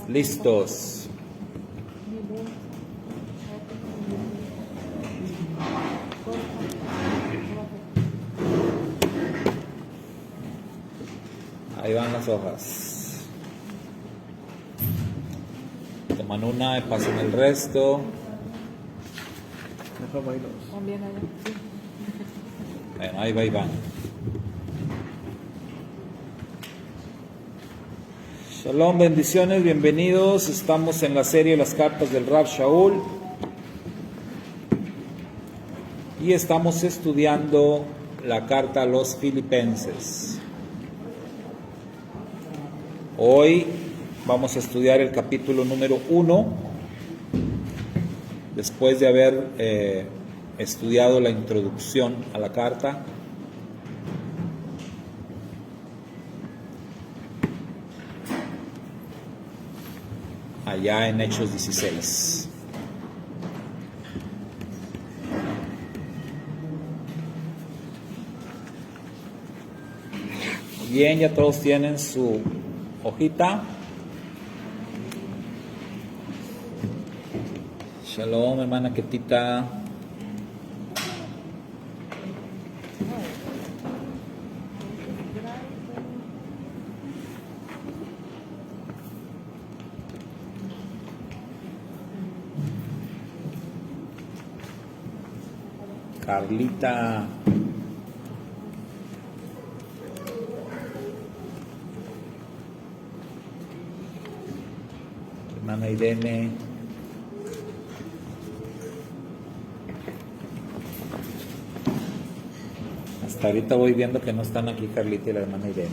Listos. Ahí van las hojas. Toman una y pasan el resto. Bueno, ahí van. Shalom, bendiciones, bienvenidos. Estamos en la serie Las cartas del Rav Shaul y estamos estudiando la carta a los Filipenses. Hoy vamos a estudiar el capítulo número 1, después de haber estudiado la introducción a la carta. Allá en Hechos 16. Bien, ya todos tienen su hojita. Shalom, hermana Ketita. Carlita. Hermana Irene. Hasta ahorita voy viendo que no están aquí Carlita y la hermana Irene.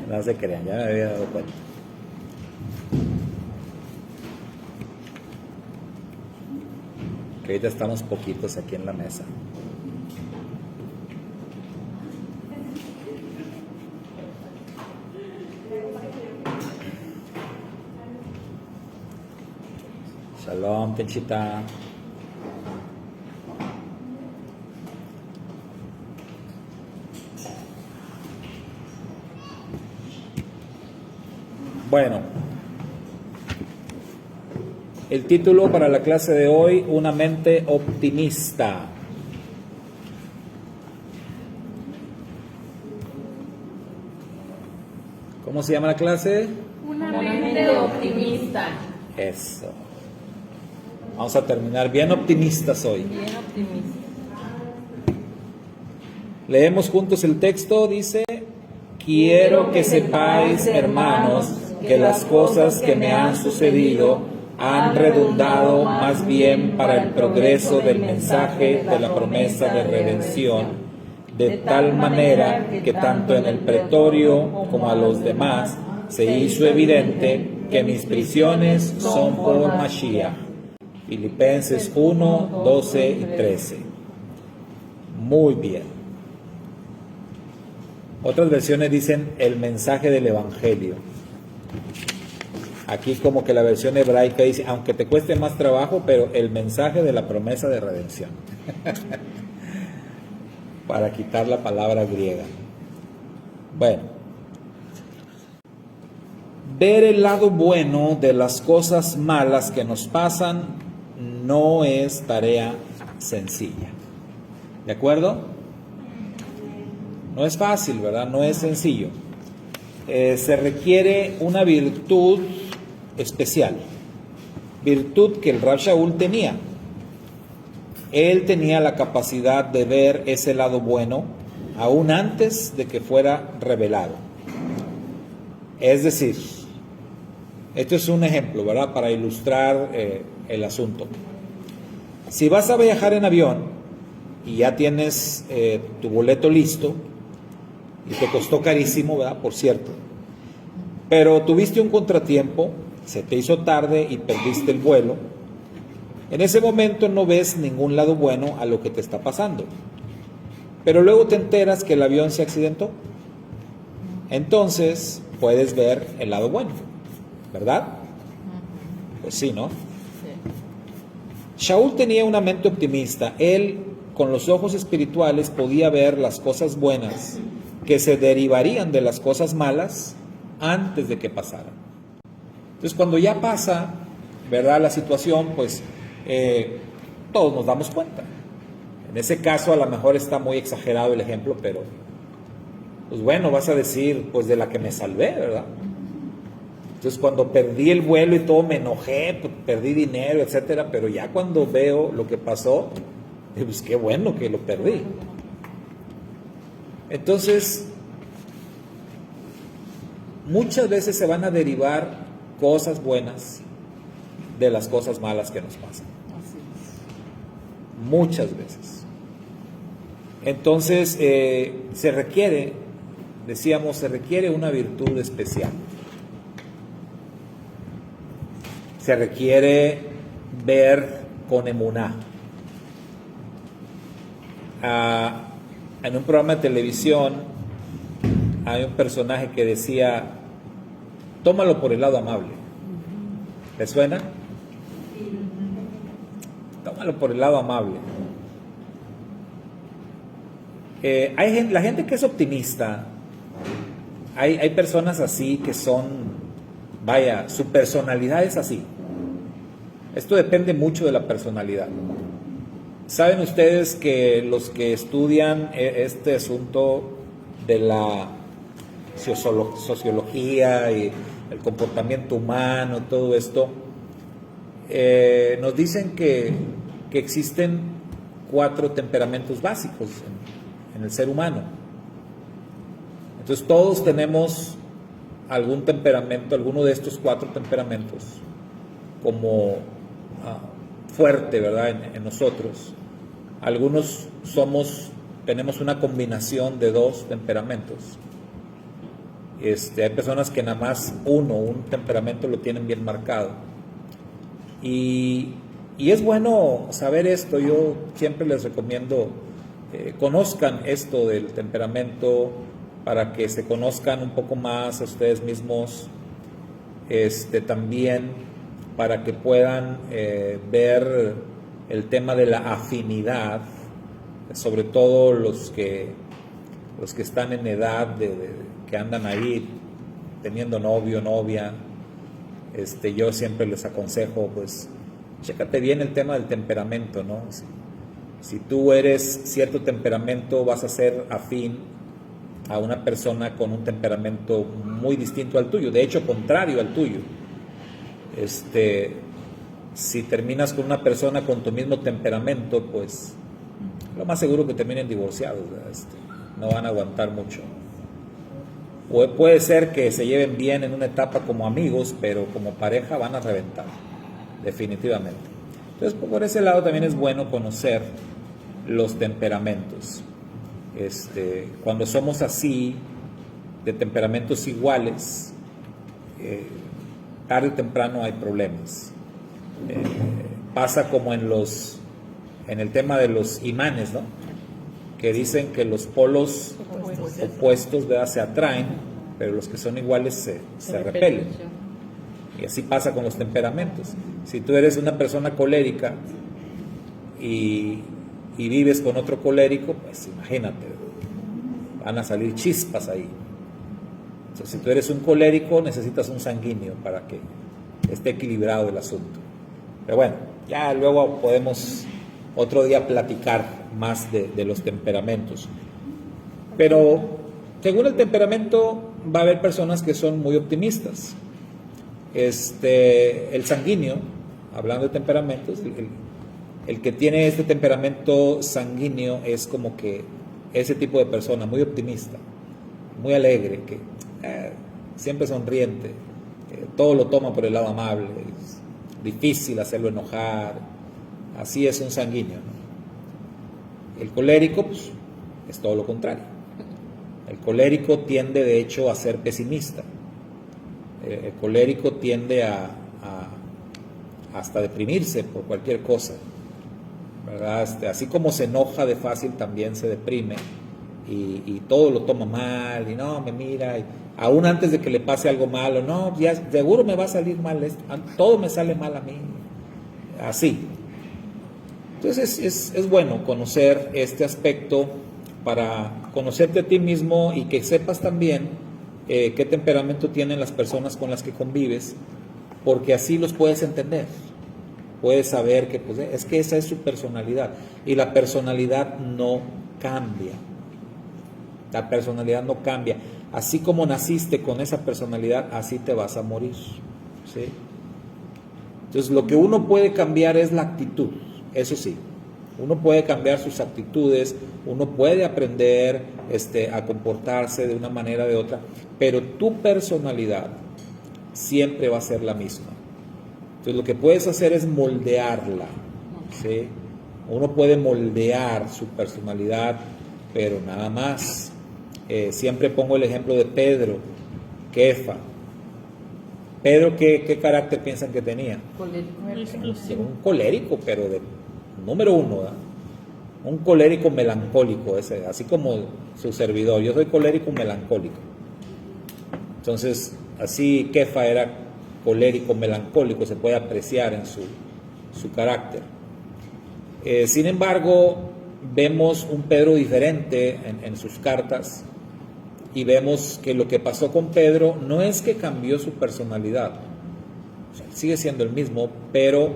No se crean, ya me había dado cuenta. Que ahorita estamos poquitos aquí en la mesa. Shalom, Tenchita. Bueno, el título para la clase de hoy, una mente optimista. ¿Cómo se llama la clase? Una mente optimista. Eso. Vamos a terminar bien optimistas hoy. Bien optimista. Leemos juntos el texto, dice: quiero que sepáis, hermanos, que las cosas que me han sucedido han redundado más bien para el progreso del mensaje de la promesa de redención, de tal manera que tanto en el pretorio como a los demás se hizo evidente que mis prisiones son por Mashiach. Filipenses 1, 12 y 13. Muy bien. Otras versiones dicen el mensaje del Evangelio. Aquí como que la versión hebraica dice, aunque te cueste más trabajo, pero el mensaje de la promesa de redención. Para quitar la palabra griega. Bueno. Ver el lado bueno de las cosas malas que nos pasan no es tarea sencilla. ¿De acuerdo? No es fácil, ¿verdad? No es sencillo. Se requiere una virtud especial, virtud que el Rav Shaul tenía. Él tenía la capacidad de ver ese lado bueno aún antes de que fuera revelado. Es decir, esto es un ejemplo, ¿verdad? Para ilustrar el asunto. Si vas a viajar en avión y ya tienes tu boleto listo, y te costó carísimo, ¿verdad? Por cierto. Pero tuviste un contratiempo, se te hizo tarde y perdiste el vuelo. En ese momento no ves ningún lado bueno a lo que te está pasando. Pero luego te enteras que el avión se accidentó. Entonces puedes ver el lado bueno, ¿verdad? Pues sí, ¿no? Sí. Shaul tenía una mente optimista. Él, con los ojos espirituales, podía ver las cosas buenas que se derivarían de las cosas malas antes de que pasara. Entonces, cuando ya pasa, ¿verdad?, la situación, pues todos nos damos cuenta. En ese caso, a lo mejor está muy exagerado el ejemplo, pero, pues bueno, vas a decir, pues de la que me salvé, ¿verdad? Entonces, cuando perdí el vuelo y todo, me enojé, pues, perdí dinero, etcétera, pero ya cuando veo lo que pasó, pues qué bueno que lo perdí. Entonces, muchas veces se van a derivar cosas buenas de las cosas malas que nos pasan. Muchas veces. Entonces, se requiere, decíamos, se requiere una virtud especial. Se requiere ver con emuná. En un programa de televisión hay un personaje que decía, tómalo por el lado amable. ¿Le suena? Tómalo por el lado amable. La gente que es optimista, hay personas así que son, vaya, su personalidad es así. Esto depende mucho de la personalidad. Saben ustedes que los que estudian este asunto de la sociología y el comportamiento humano, todo esto, nos dicen que existen 4 temperamentos básicos en el ser humano. Entonces todos tenemos algún temperamento, alguno de estos 4 temperamentos como fuerte, ¿verdad?, en nosotros. Algunos tenemos una combinación de 2 temperamentos. Hay personas que nada más un temperamento lo tienen bien marcado. Y es bueno saber esto. Yo siempre les recomiendo conozcan esto del temperamento para que se conozcan un poco más a ustedes mismos, también para que puedan ver el tema de la afinidad, sobre todo los que están en edad que andan ahí teniendo novio, novia. Yo siempre les aconsejo, pues, chécate bien el tema del temperamento, ¿no? Si tú eres cierto temperamento, vas a ser afín a una persona con un temperamento muy distinto al tuyo, de hecho contrario al tuyo. Si terminas con una persona con tu mismo temperamento, pues lo más seguro que terminen divorciados, ¿verdad? No van a aguantar mucho. O puede ser que se lleven bien en una etapa como amigos, pero como pareja van a reventar, definitivamente. Entonces, por ese lado también es bueno conocer los temperamentos. Cuando somos así, de temperamentos iguales, tarde o temprano hay problemas. Pasa como en el tema de los imanes, ¿no?, que dicen que los polos opuestos, ¿verdad?, se atraen, pero los que son iguales se repelen. Y así pasa con los temperamentos. Si tú eres una persona colérica y vives con otro colérico, pues imagínate, van a salir chispas ahí. Entonces, si tú eres un colérico, necesitas un sanguíneo para que esté equilibrado el asunto. Pero bueno, ya luego podemos otro día platicar más de los temperamentos. Pero según el temperamento va a haber personas que son muy optimistas. El sanguíneo, hablando de temperamentos, el que tiene este temperamento sanguíneo es como que ese tipo de persona, muy optimista, muy alegre, que siempre sonriente, todo lo toma por el lado amable, es difícil hacerlo enojar. Así es un sanguíneo, ¿no? El colérico, pues, es todo lo contrario. El colérico tiende, de hecho, a ser pesimista. El colérico tiende a hasta deprimirse por cualquier cosa, ¿verdad? Así como se enoja de fácil, también se deprime y todo lo toma mal y no, me mira, y aún antes de que le pase algo malo, no, ya seguro me va a salir mal, todo me sale mal a mí, así. Entonces es bueno conocer este aspecto para conocerte a ti mismo y que sepas también qué temperamento tienen las personas con las que convives, porque así los puedes entender. Puedes saber que pues, es que esa es su personalidad, y la personalidad no cambia. La personalidad no cambia. Así como naciste con esa personalidad, así te vas a morir, ¿sí? Entonces, lo que uno puede cambiar es la actitud, eso sí. Uno puede cambiar sus actitudes, uno puede aprender a comportarse de una manera o de otra, pero tu personalidad siempre va a ser la misma. Entonces, lo que puedes hacer es moldearla, ¿sí? Uno puede moldear su personalidad, pero nada más. Siempre pongo el ejemplo de Pedro, Kefa. Pedro, ¿qué carácter piensan que tenía? Un colérico, pero de número uno, ¿verdad? Un colérico melancólico, ese, así como su servidor. Yo soy colérico melancólico. Entonces, así Kefa era colérico melancólico, se puede apreciar en su carácter. Sin embargo, vemos un Pedro diferente en sus cartas, y vemos que lo que pasó con Pedro no es que cambió su personalidad, o sea, sigue siendo el mismo, pero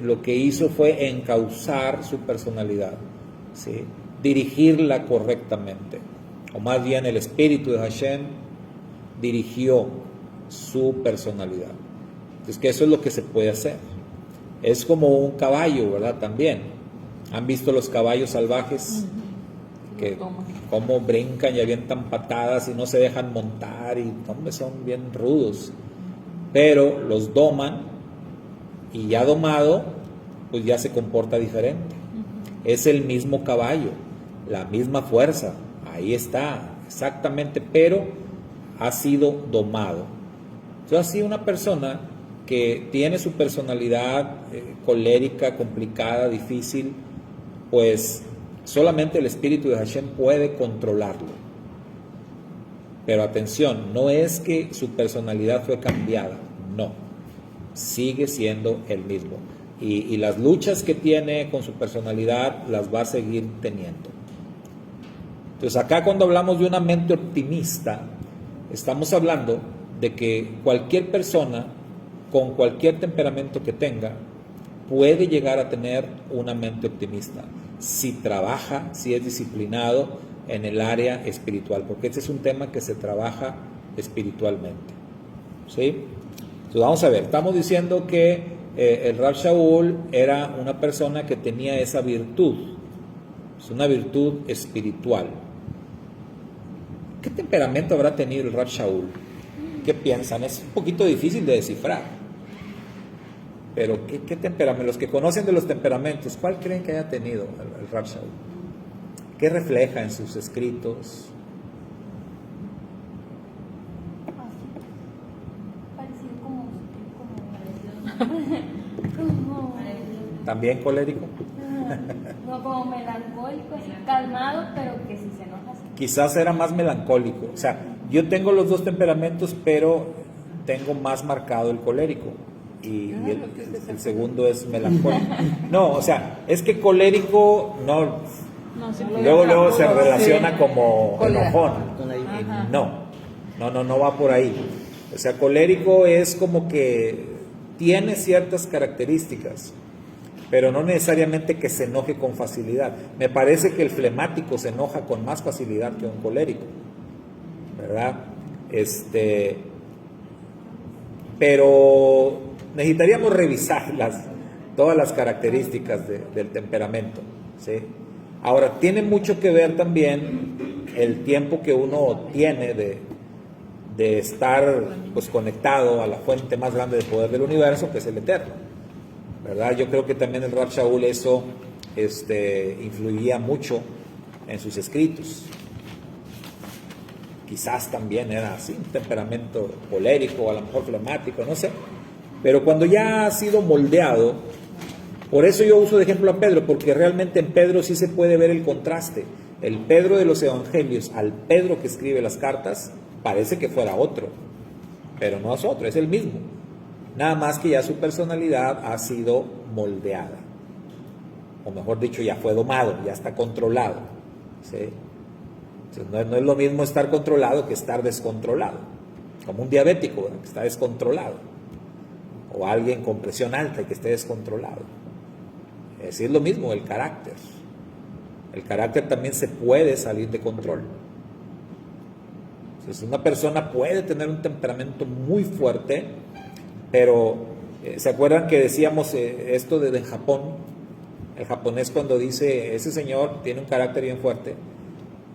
lo que hizo fue encauzar su personalidad, ¿sí? Dirigirla correctamente, o más bien el Espíritu de Hashem dirigió su personalidad. Entonces, que eso es lo que se puede hacer. Es como un caballo, ¿verdad? También. ¿Han visto los caballos salvajes? Que cómo brincan y avientan patadas y no se dejan montar y hombre, son bien rudos, pero los doman, y ya domado pues ya se comporta diferente. Es el mismo caballo, la misma fuerza, ahí está exactamente, pero ha sido domado. Entonces, así una persona que tiene su personalidad colérica, complicada, difícil, pues solamente el Espíritu de Hashem puede controlarlo. Pero atención, no es que su personalidad fue cambiada, no, sigue siendo el mismo. Y las luchas que tiene con su personalidad las va a seguir teniendo. Entonces, acá cuando hablamos de una mente optimista, estamos hablando de que cualquier persona con cualquier temperamento que tenga puede llegar a tener una mente optimista si trabaja, si es disciplinado en el área espiritual, porque este es un tema que se trabaja espiritualmente, ¿sí? Entonces vamos a ver, estamos diciendo que el Rav Shaul era una persona que tenía esa virtud, es una virtud espiritual. ¿Qué temperamento habrá tenido el Rav Shaul? ¿Qué piensan? Es un poquito difícil de descifrar. Pero ¿qué temperamento? Los que conocen de los temperamentos, ¿cuál creen que haya tenido el Rav Shaul? ¿Qué refleja en sus escritos? Parecido ¿También colérico? como melancólico, así, calmado, pero que si se enoja así. Quizás era más melancólico. O sea, yo tengo los dos temperamentos, pero tengo más marcado el colérico. Y el segundo es melancólico. No, o sea, es que colérico no, luego se relaciona como enojón. Y no va por ahí. O sea, colérico es como que tiene ciertas características, pero no necesariamente que se enoje con facilidad. Me parece que el flemático se enoja con más facilidad que un colérico, ¿verdad? Pero necesitaríamos revisar todas las características del temperamento, ¿sí? Ahora, tiene mucho que ver también el tiempo que uno tiene de estar pues, conectado a la fuente más grande de poder del universo, que es el Eterno, ¿verdad? Yo creo que también el Rav Shaul eso influía mucho en sus escritos. Quizás también era así, un temperamento colérico, o a lo mejor flemático, no sé. Pero cuando ya ha sido moldeado, por eso yo uso de ejemplo a Pedro, porque realmente en Pedro sí se puede ver el contraste. El Pedro de los evangelios al Pedro que escribe las cartas, parece que fuera otro, pero no es otro, es el mismo. Nada más que ya su personalidad ha sido moldeada, o mejor dicho, ya fue domado, ya está controlado, ¿sí? Entonces, no es lo mismo estar controlado que estar descontrolado. Como un diabético, ¿verdad?, que está descontrolado. O alguien con presión alta y que esté descontrolado. Es lo mismo el carácter. El carácter también se puede salir de control. Entonces, una persona puede tener un temperamento muy fuerte, pero ¿se acuerdan que decíamos esto de en Japón? El japonés, cuando dice ese señor tiene un carácter bien fuerte,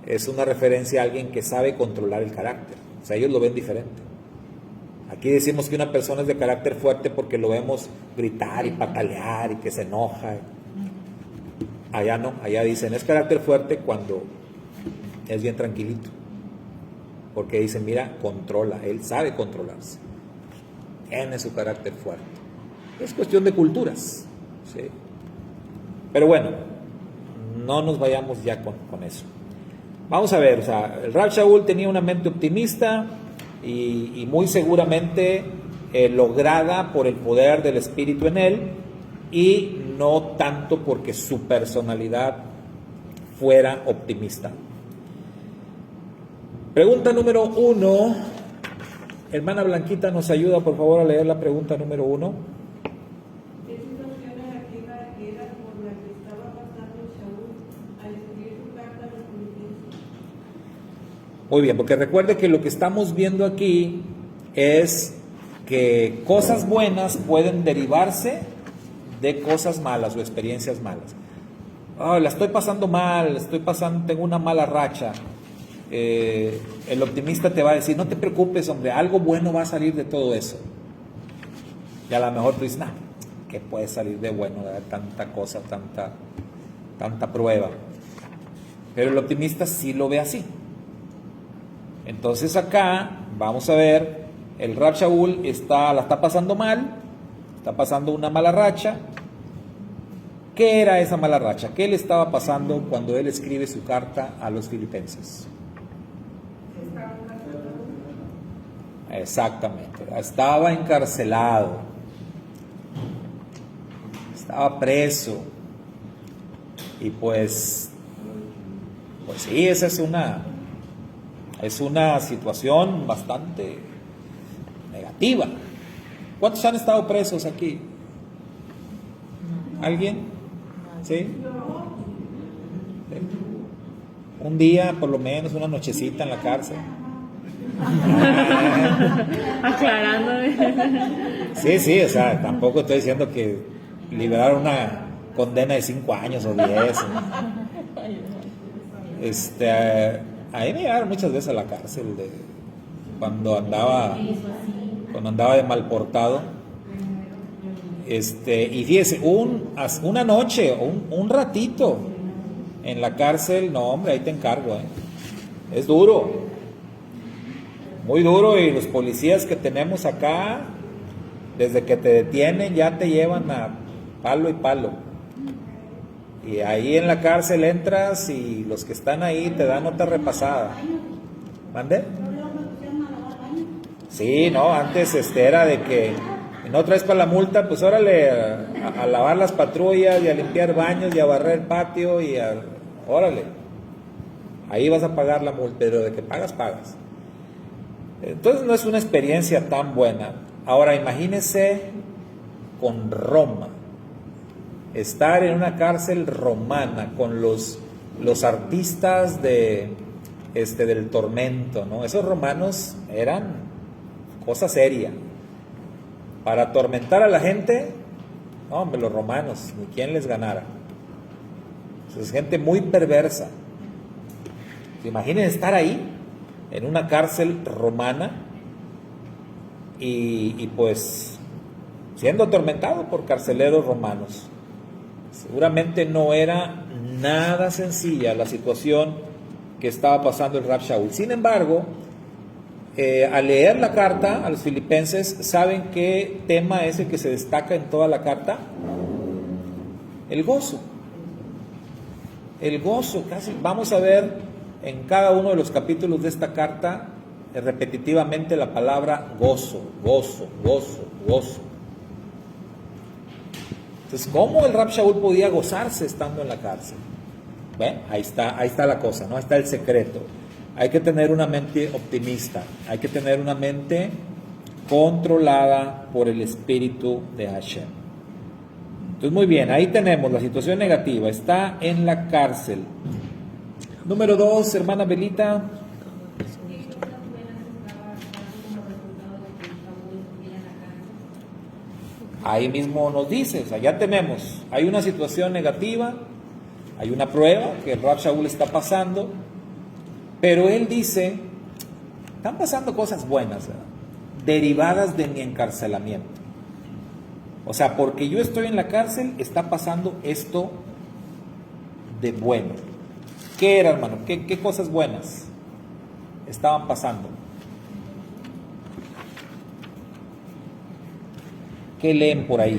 es una referencia a alguien que sabe controlar el carácter. O sea, ellos lo ven diferente. Aquí decimos que una persona es de carácter fuerte porque lo vemos gritar y patalear y que se enoja. Allá no, allá dicen es carácter fuerte cuando es bien tranquilito. Porque dicen, mira, controla, él sabe controlarse. Tiene su carácter fuerte. Es cuestión de culturas, ¿sí? Pero bueno, no nos vayamos ya con eso. Vamos a ver, o sea, el Rab Shaul tenía una mente optimista y muy seguramente lograda por el poder del Espíritu en él, y no tanto porque su personalidad fuera optimista. Pregunta número 1. Hermana Blanquita, ¿nos ayuda por favor a leer la pregunta número 1? ¿Qué situación negativa era por la que estaba pasando Shaul al escribir su carta a los Filipenses? Muy bien, porque recuerde que lo que estamos viendo aquí es que cosas buenas pueden derivarse de cosas malas o experiencias malas. La estoy pasando mal, tengo una mala racha. El optimista te va a decir, no te preocupes, hombre, algo bueno va a salir de todo eso. Y a lo mejor tú dices, nah, ¿qué puede salir de bueno? Tanta cosa, tanta prueba. Pero el optimista sí lo ve así. Entonces acá vamos a ver, el Rab Shaul la está pasando mal, está pasando una mala racha. ¿Qué era esa mala racha? ¿Qué le estaba pasando cuando él escribe su carta a los filipenses? Exactamente, estaba encarcelado, estaba preso, y pues sí, esa es una situación bastante negativa. ¿Cuántos han estado presos aquí? ¿Alguien? ¿Sí? Un día, por lo menos, una nochecita en la cárcel. Aclarándome. Sí, o sea, tampoco estoy diciendo que liberaron una condena de 5 años o 10. Ahí me llevaron muchas veces a la cárcel cuando andaba de mal portado. Y fíjese, una noche, un ratito en la cárcel, no hombre, ahí te encargo, es duro, muy duro, y los policías que tenemos acá, desde que te detienen ya te llevan a palo y palo, y ahí en la cárcel entras y los que están ahí te dan otra repasada. ¿Mande? Sí, no, antes era de que no traes para la multa, pues órale a lavar las patrullas y a limpiar baños y a barrer el patio órale, ahí vas a pagar la multa, pero de que pagas. Entonces no es una experiencia tan buena. Ahora imagínense con Roma, estar en una cárcel romana con los artistas del tormento, ¿no? Esos romanos eran cosa seria. Para atormentar a la gente, no, hombre, los romanos, ni quién les ganara. Es gente muy perversa. Imaginen estar ahí, en una cárcel romana, y pues siendo atormentado por carceleros romanos. Seguramente no era nada sencilla la situación que estaba pasando el Rab Shaul. Sin embargo, al leer la carta a los filipenses, ¿saben qué tema es el que se destaca en toda la carta? El gozo. El gozo, casi vamos a ver en cada uno de los capítulos de esta carta repetitivamente la palabra gozo. Entonces, ¿cómo el Rab Shaul podía gozarse estando en la cárcel? Bueno, ahí está la cosa, ¿no? Ahí está el secreto. Hay que tener una mente optimista, hay que tener una mente controlada por el Espíritu de Hashem. Entonces, muy bien, ahí tenemos la situación negativa, está en la cárcel. Número 2, hermana Belita. Ahí mismo nos dice, o sea, ya tenemos, hay una situación negativa, hay una prueba que el Rab Shaul está pasando, pero él dice, están pasando cosas buenas, ¿verdad?, derivadas de mi encarcelamiento. O sea, porque yo estoy en la cárcel, está pasando esto de bueno. ¿Qué era, hermano? ¿Qué cosas buenas estaban pasando? ¿Qué leen por ahí?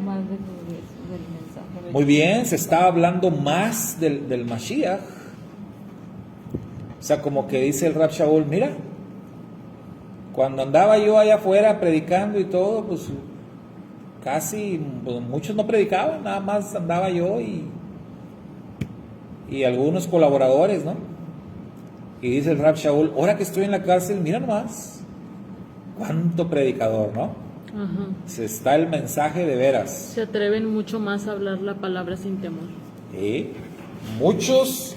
Más del mensaje. Muy bien, se está hablando más del Mashiach. O sea, como que dice el Rab Shaul, mira, cuando andaba yo allá afuera predicando y todo, pues casi, pues, muchos no predicaban, nada más andaba yo y algunos colaboradores, ¿no? Y dice el Rab Shaul, ahora que estoy en la cárcel, mira nomás, cuánto predicador, ¿no? Ajá. Se está el mensaje de veras. Se atreven mucho más a hablar la palabra sin temor. Y muchos,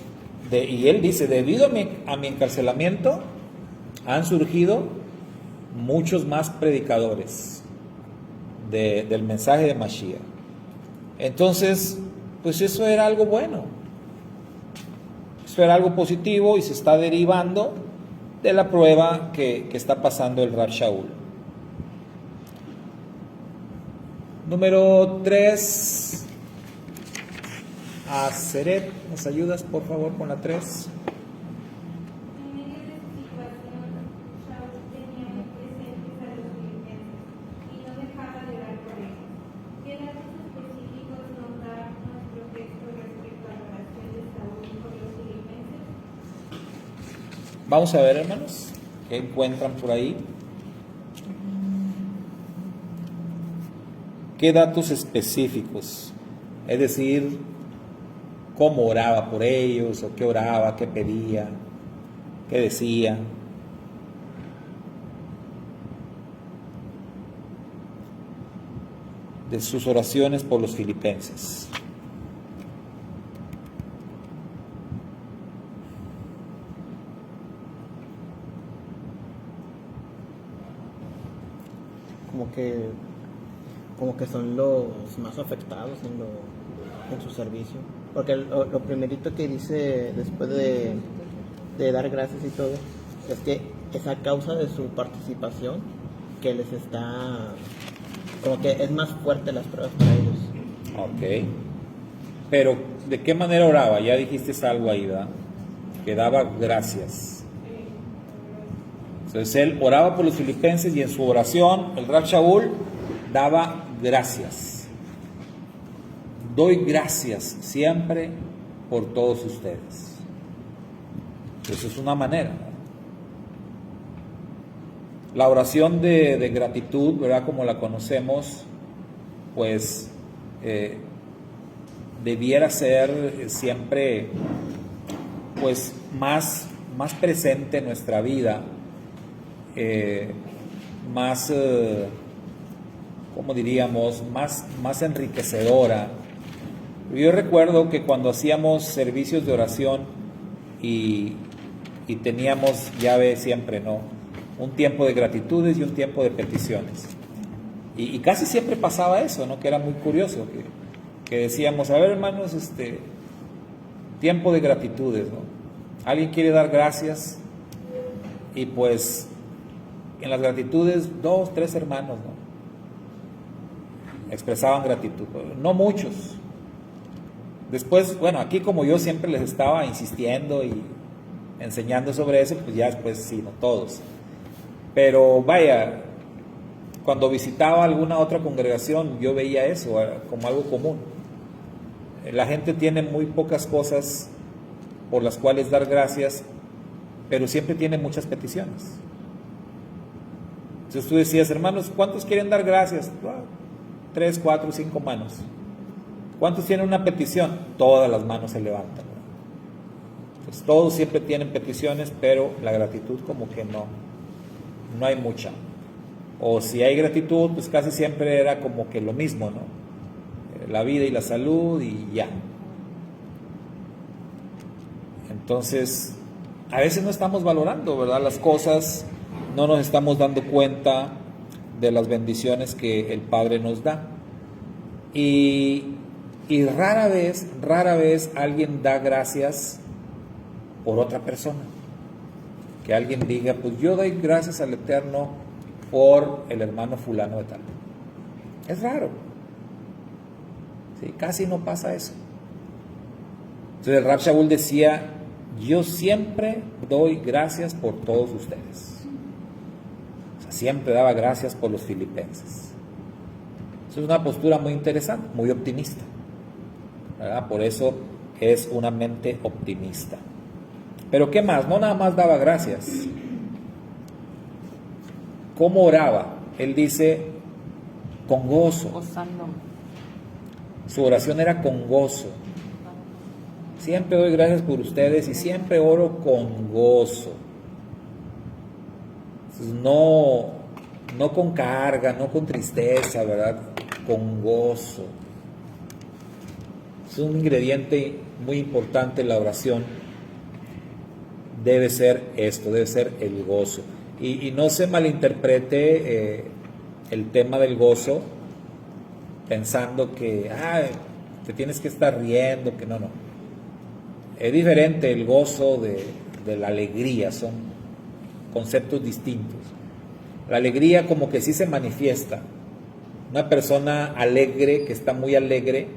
y él dice, debido a mi encarcelamiento, han surgido muchos más predicadores del mensaje de Mashiach. Entonces, pues eso era algo bueno. Eso era algo positivo y se está derivando de la prueba que está pasando el Rab Shaul. Número 3. Aseret, ¿nos ayudas por favor con la 3? En medio de su situación, Shaul tenía muy presentes a los filipenses y no dejaba de orar por ellos. ¿Qué datos específicos nos da nuestro texto respecto a la oración de Saúl por los filipenses? Vamos a ver, hermanos, ¿qué encuentran por ahí? ¿Qué datos específicos? Es decir, cómo oraba por ellos, o qué oraba, qué pedía, qué decía. De sus oraciones por los filipenses. como que son los más afectados en su servicio, porque lo primerito que dice después de dar gracias y todo es que es a causa de su participación que les está, como que es más fuerte las pruebas para ellos. Ok. Pero, ¿de qué manera oraba? Ya dijiste algo ahí, ¿verdad? Que daba gracias. Entonces él oraba por los filipenses y en su oración el Rab Shaul daba gracias. Doy gracias siempre por todos ustedes. Eso es una manera. La oración de gratitud, ¿verdad? Como la conocemos, pues debiera ser siempre pues más presente en nuestra vida, más, ¿cómo diríamos? Más enriquecedora. Yo recuerdo que cuando hacíamos servicios de oración y teníamos, ya ve siempre, ¿no?, un tiempo de gratitudes y un tiempo de peticiones. Y casi siempre pasaba eso, ¿no?, que era muy curioso, que decíamos, a ver, hermanos, tiempo de gratitudes, ¿no? ¿Alguien quiere dar gracias? Y pues en las gratitudes 2, 3 hermanos, ¿no?, expresaban gratitud, no muchos. Después, bueno, aquí como yo siempre les estaba insistiendo y enseñando sobre eso, pues ya después sí, no todos. Pero vaya, cuando visitaba alguna otra congregación, yo veía eso como algo común. La gente tiene muy pocas cosas por las cuales dar gracias, pero siempre tiene muchas peticiones. Entonces tú decías, hermanos, ¿cuántos quieren dar gracias? 3, 4, 5 manos. ¿Cuántos tienen una petición? Todas las manos se levantan. pues todos siempre tienen peticiones, pero la gratitud como que no hay mucha. O si hay gratitud, pues casi siempre era como que lo mismo, ¿no? La vida y la salud y ya. Entonces, a veces no estamos valorando, ¿verdad? Las cosas, no nos estamos dando cuenta de las bendiciones que el Padre nos da. Y rara vez alguien da gracias por otra persona. Que alguien diga, pues yo doy gracias al Eterno por el hermano fulano de tal. Es raro. Sí, casi no pasa eso. Entonces el Rab Shaul decía, yo siempre doy gracias por todos ustedes. O sea, siempre daba gracias por los filipenses. Eso es una postura muy interesante, muy optimista, ¿verdad? Por eso es una mente optimista. Pero ¿qué más? No nada más daba gracias. ¿Cómo oraba? Él dice, con gozo. Gozando. Su oración era con gozo. Siempre doy gracias por ustedes y siempre oro con gozo. Entonces, no con carga, no con tristeza, ¿verdad? Con gozo. Es un ingrediente muy importante en la oración. Debe ser esto, debe ser el gozo. Y no se malinterprete el tema del gozo pensando que te tienes que estar riendo, que no. Es diferente el gozo de la alegría, son conceptos distintos. La alegría como que sí se manifiesta. Una persona alegre, que está muy alegre,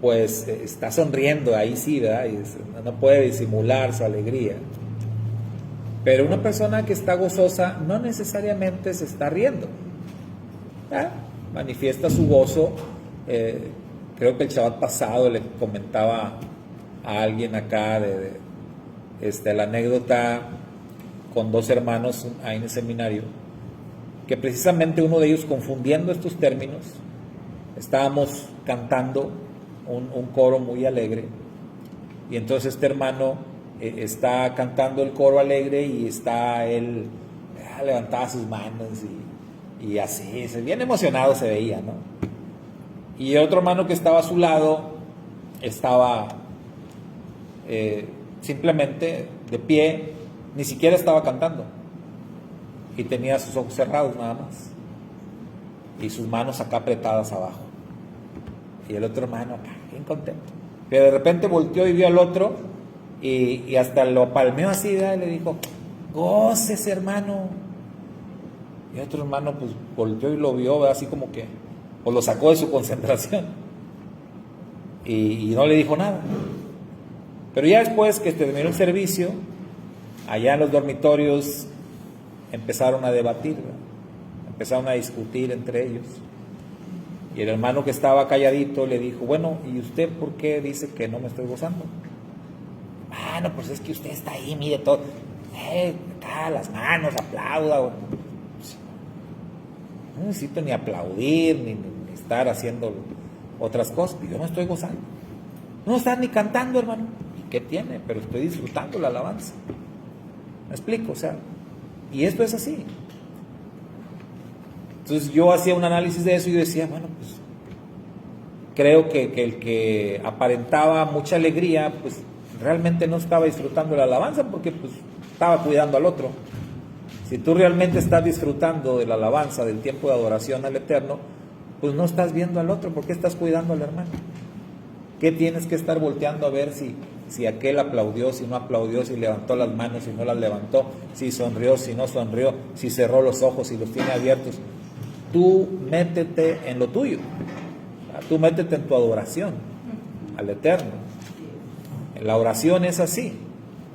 pues está sonriendo, ahí sí, ¿verdad? Y no puede disimular su alegría. Pero una persona que está gozosa no necesariamente se está riendo. Manifiesta su gozo. Creo que el Shabbat pasado le comentaba a alguien acá de la anécdota con dos hermanos ahí en el seminario, que precisamente uno de ellos, confundiendo estos términos, estábamos cantando un coro muy alegre, y entonces este hermano está cantando el coro alegre y está él levantaba sus manos y así, bien emocionado se veía, ¿no? Y otro hermano que estaba a su lado estaba simplemente de pie, ni siquiera estaba cantando, y tenía sus ojos cerrados nada más y sus manos acá apretadas abajo, y el otro hermano acá bien contento, pero de repente volteó y vio al otro y hasta lo palmeó así, ¿verdad? Y le dijo, gócese, hermano. Y otro hermano pues volteó y lo vio, ¿verdad? Así como que pues lo sacó de su concentración y no le dijo nada. Pero ya después que terminó el servicio, allá en los dormitorios empezaron a debatir, ¿verdad? Empezaron a discutir entre ellos. Y el hermano que estaba calladito le dijo, bueno, ¿y usted por qué dice que no me estoy gozando? No, pues es que usted está ahí, mire todo, acá las manos, aplauda. No necesito ni aplaudir, ni estar haciendo otras cosas, yo me estoy gozando. No está ni cantando, hermano. ¿Y qué tiene? Pero estoy disfrutando la alabanza. ¿Me explico? O sea, y esto es así. Entonces yo hacía un análisis de eso y yo decía, bueno, pues creo que el que aparentaba mucha alegría, pues realmente no estaba disfrutando la alabanza, porque pues estaba cuidando al otro. Si tú realmente estás disfrutando de la alabanza, del tiempo de adoración al Eterno, pues no estás viendo al otro. ¿Por qué estás cuidando al hermano? ¿Qué tienes que estar volteando a ver si aquel aplaudió, si no aplaudió, si levantó las manos, si no las levantó, si sonrió, si no sonrió, si cerró los ojos, si los tiene abiertos? Tú métete en lo tuyo. Tú métete en tu adoración al Eterno. En la oración es así.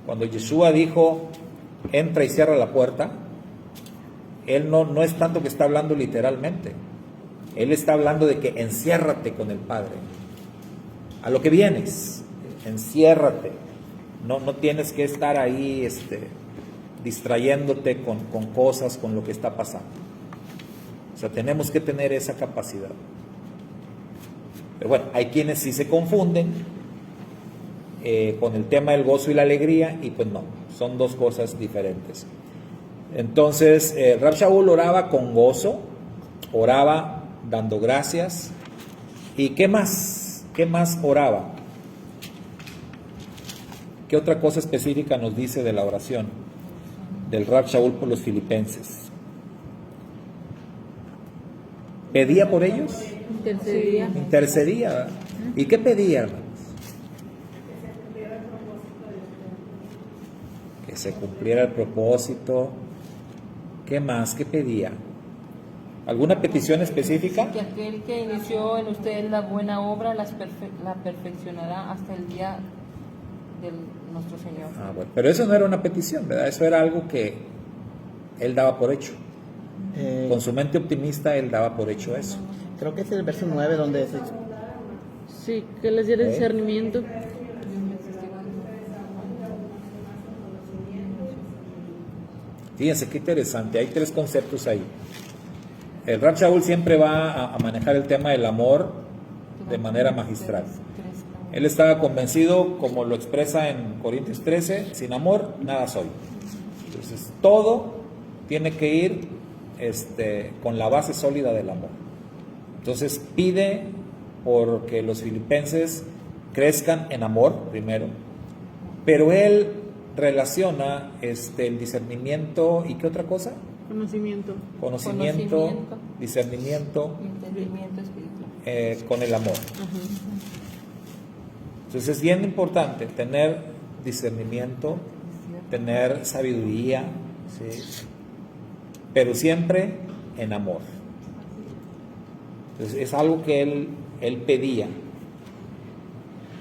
Cuando Yeshua dijo, entra y cierra la puerta, él no es tanto que está hablando literalmente. Él está hablando de que enciérrate con el Padre. A lo que vienes, enciérrate. No tienes que estar ahí distrayéndote con cosas, con lo que está pasando. O sea, tenemos que tener esa capacidad. Pero bueno, hay quienes sí se confunden con el tema del gozo y la alegría, y pues no, son dos cosas diferentes. Entonces, Rab Shaul oraba con gozo, oraba dando gracias. ¿Y qué más? ¿Qué más oraba? ¿Qué otra cosa específica nos dice de la oración del Rab Shaul por los filipenses? ¿Pedía por ellos? Intercedía. Intercedía, ¿verdad? ¿Y qué pedía, hermanos? Que se cumpliera el propósito. ¿Qué más? ¿Qué pedía? ¿Alguna petición específica? Que aquel que inició en ustedes la buena obra la perfeccionará hasta el día de nuestro Señor. Ah, bueno, pero eso no era una petición, ¿verdad? Eso era algo que él daba por hecho. Con su mente optimista, él daba por hecho eso. Creo que es el verso 9 donde se... Sí, que les diera Ok. discernimiento. Fíjense qué interesante, hay tres conceptos ahí. El Rab Shaul siempre va a manejar el tema del amor de manera magistral. Él estaba convencido, como lo expresa en Corintios 13, sin amor nada soy. Entonces todo tiene que ir con la base sólida del amor. Entonces pide porque los filipenses crezcan en amor primero, pero él relaciona el discernimiento y ¿qué otra cosa? Conocimiento. Conocimiento, discernimiento Y entendimiento espiritual. con el amor. Ajá. Entonces es bien importante tener discernimiento, tener sabiduría, ¿sí? Pero siempre en amor. Entonces es algo que él pedía.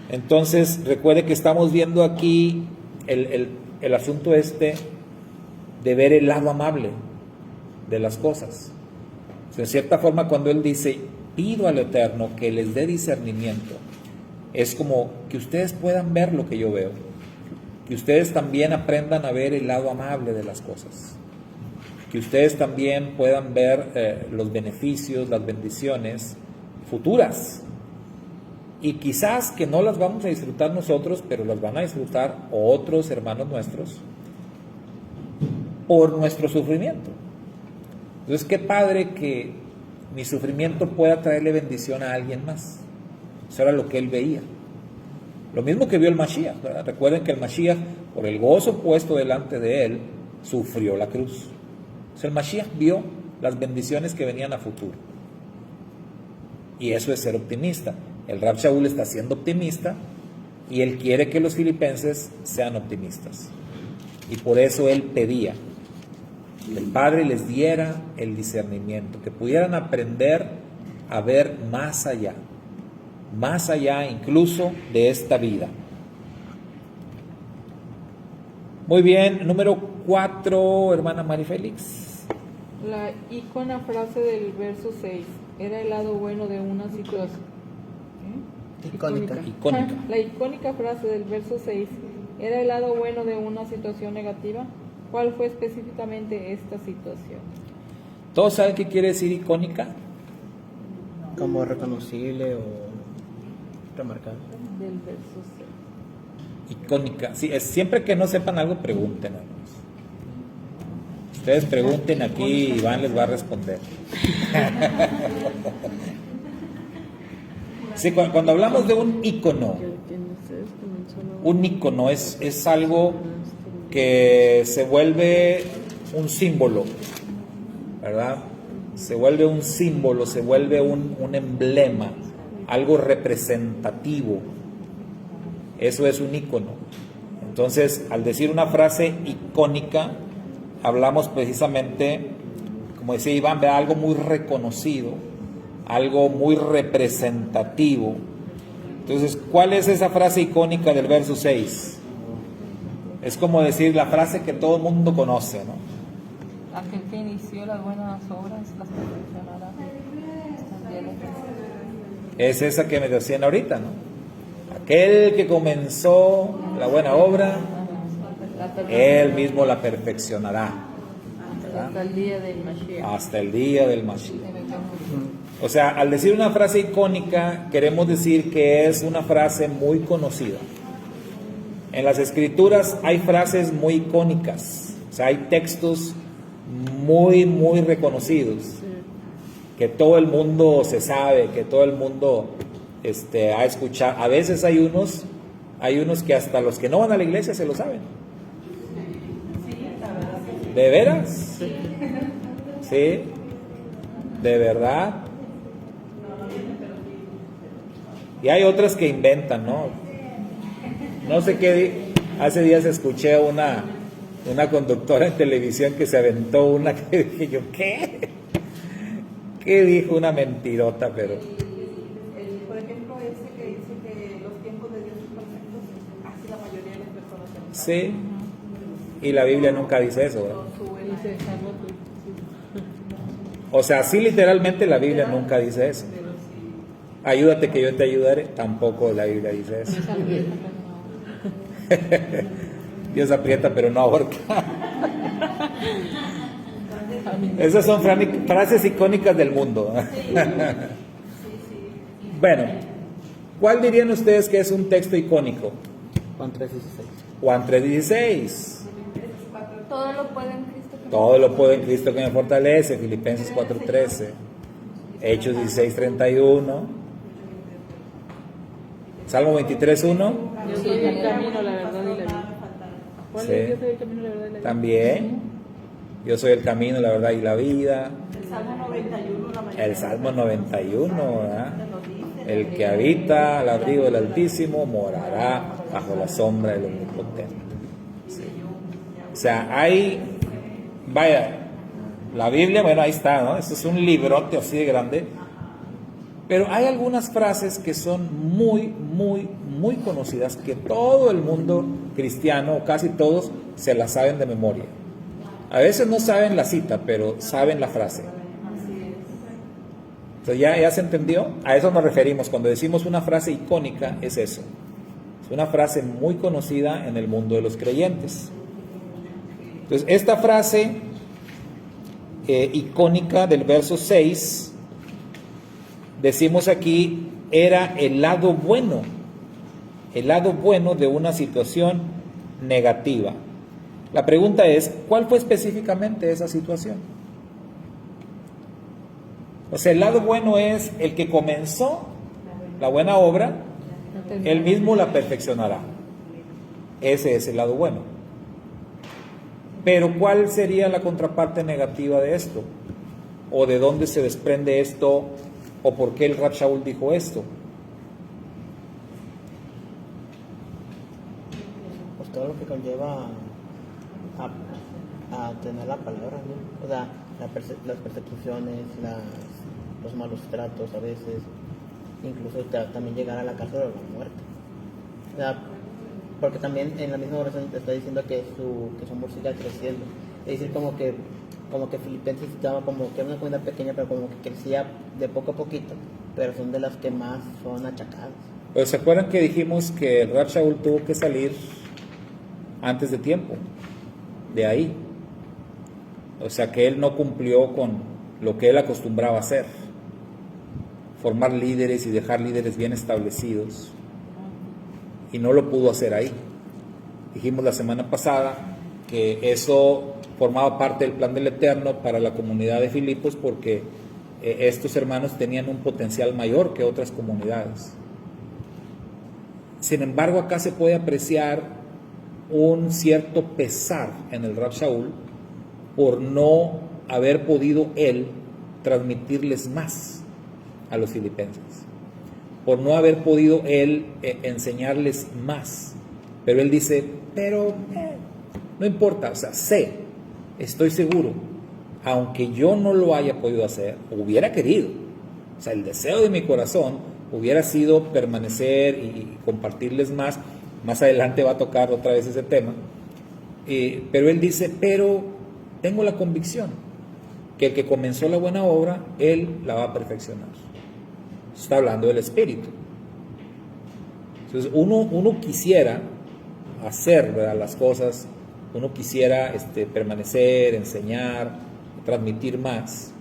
Entonces recuerde que estamos viendo aquí el asunto de ver el lado amable de las cosas. O sea, en cierta forma, cuando él dice, pido al Eterno que les dé discernimiento, es como que ustedes puedan ver lo que yo veo, que ustedes también aprendan a ver el lado amable de las cosas, que ustedes también puedan ver los beneficios, las bendiciones futuras, y quizás que no las vamos a disfrutar nosotros, pero las van a disfrutar otros hermanos nuestros por nuestro sufrimiento. Entonces, qué padre que mi sufrimiento pueda traerle bendición a alguien más. Eso era lo que él veía. Lo mismo que vio el Mashiach, ¿verdad? Recuerden que el Mashiach, por el gozo puesto delante de él, sufrió la cruz. Entonces, el Mashiach vio las bendiciones que venían a futuro. Y eso es ser optimista. El Rab Shaul está siendo optimista y él quiere que los filipenses sean optimistas. Y por eso él pedía que el Padre les diera el discernimiento, que pudieran aprender a ver más allá incluso de esta vida. Muy bien, número 4, hermana Mari Félix. La icona frase del verso 6 era el lado bueno de una situación. Icónica. Icónica. La icónica frase del verso 6 era el lado bueno de una situación negativa. ¿Cuál fue específicamente esta situación? ¿Todos saben qué quiere decir icónica? Como reconocible o remarcable. Del verso 6. Icónica. Sí, siempre que no sepan algo, pregunten. Hermanos. Ustedes pregunten aquí y Iván les va a responder. Sí, cuando hablamos de un ícono, un ícono es algo que se vuelve un símbolo, ¿verdad? Se vuelve un símbolo, se vuelve un emblema, algo representativo. Eso es un ícono. Entonces, al decir una frase icónica, hablamos precisamente, como decía Iván, de algo muy reconocido, algo muy representativo. Entonces, ¿cuál es esa frase icónica del verso 6? Es como decir la frase que todo el mundo conoce, ¿no? Aquel que inició las buenas obras las perfeccionará. Es esa que me decían ahorita, ¿no? Aquel que comenzó la buena obra, él mismo la perfeccionará, ¿verdad? Hasta el día del Mashiach. Hasta el día del Mashiach. O sea, al decir una frase icónica, queremos decir que es una frase muy conocida. En las escrituras hay frases muy icónicas, o sea, hay textos muy, muy reconocidos, que todo el mundo se sabe, que todo el mundo ha escuchado. A veces hay unos que hasta los que no van a la iglesia se lo saben. ¿De veras? ¿Sí? ¿De verdad? Y hay otras que inventan, ¿no? No sé qué, hace días escuché a una conductora en televisión que se aventó una que dije yo, ¿qué? ¿Qué dijo? Una mentirota, pero... Por ejemplo, ese que dice que los tiempos de Dios son perfectos, así la mayoría de las personas se lo saben. Sí, y la Biblia nunca dice eso, ¿verdad? Dice Carlos, O sea, sí, literalmente la Biblia nunca dice eso. Ayúdate que yo te ayudaré, tampoco la Biblia dice eso. Dios aprieta pero no ahorca. Esas son frases icónicas del mundo. Bueno, ¿cuál dirían ustedes que es un texto icónico? Juan 3:16. Juan 3:16. Todo lo puedo en Cristo que me Todo lo puedo en Cristo que me fortalece. Filipenses 4:13. Hechos 16:31. Salmo 23:1. yo soy el camino, la verdad y la vida. ¿Cuál Sí. es? Yo soy el camino, la verdad y la vida. También. Yo soy el camino, la verdad y la vida. El Salmo 91, la mayoría. El Salmo 91, ¿verdad? El que habita al abrigo del Altísimo morará bajo la sombra del Omnipotente. Sí. O sea, vaya, la Biblia, bueno, ahí está, ¿no? Esto es un librote así de grande. Pero hay algunas frases que son muy, muy, muy conocidas, que todo el mundo cristiano, o casi todos, se las saben de memoria. A veces no saben la cita, pero saben la frase. Entonces, ¿ya se entendió? A eso nos referimos. Cuando decimos una frase icónica, es eso. Es una frase muy conocida en el mundo de los creyentes. Entonces, esta frase icónica del verso 6, decimos aquí, era el lado bueno de una situación negativa. La pregunta es, ¿cuál fue específicamente esa situación? O sea, el lado bueno es el que comenzó la buena obra, él mismo la perfeccionará. Ese es el lado bueno. Pero ¿cuál sería la contraparte negativa de esto? ¿O de dónde se desprende esto? ¿O por qué el Rab Shaul dijo esto? Pues todo lo que conlleva a tener la palabra, ¿no? O sea, las persecuciones, los malos tratos a veces, incluso también llegar a la cárcel o la muerte. O sea, porque también en la misma oración te está diciendo que su amor siga creciendo. Es decir, como que Filipenses estaba como que era una comunidad pequeña, pero como que crecía de poco a poquito, pero son de las que más son achacadas. Pero ¿se acuerdan que dijimos que el Rab Shaul tuvo que salir antes de tiempo? De ahí. O sea que él no cumplió con lo que él acostumbraba a hacer. Formar líderes y dejar líderes bien establecidos. Y no lo pudo hacer ahí. Dijimos la semana pasada que eso formaba parte del plan del Eterno para la comunidad de Filipos, porque estos hermanos tenían un potencial mayor que otras comunidades. Sin embargo, acá se puede apreciar un cierto pesar en el Rab Shaul por no haber podido él transmitirles más a los filipenses, por no haber podido él enseñarles más. Pero él dice, pero no importa, o sea, estoy seguro, aunque yo no lo haya podido hacer, hubiera querido, o sea, el deseo de mi corazón hubiera sido permanecer y compartirles más. Más adelante va a tocar otra vez ese tema, pero él dice, pero tengo la convicción que el que comenzó la buena obra, él la va a perfeccionar. Está hablando del Espíritu. Entonces uno quisiera hacer, ¿verdad?, las cosas, uno quisiera permanecer, enseñar, transmitir más.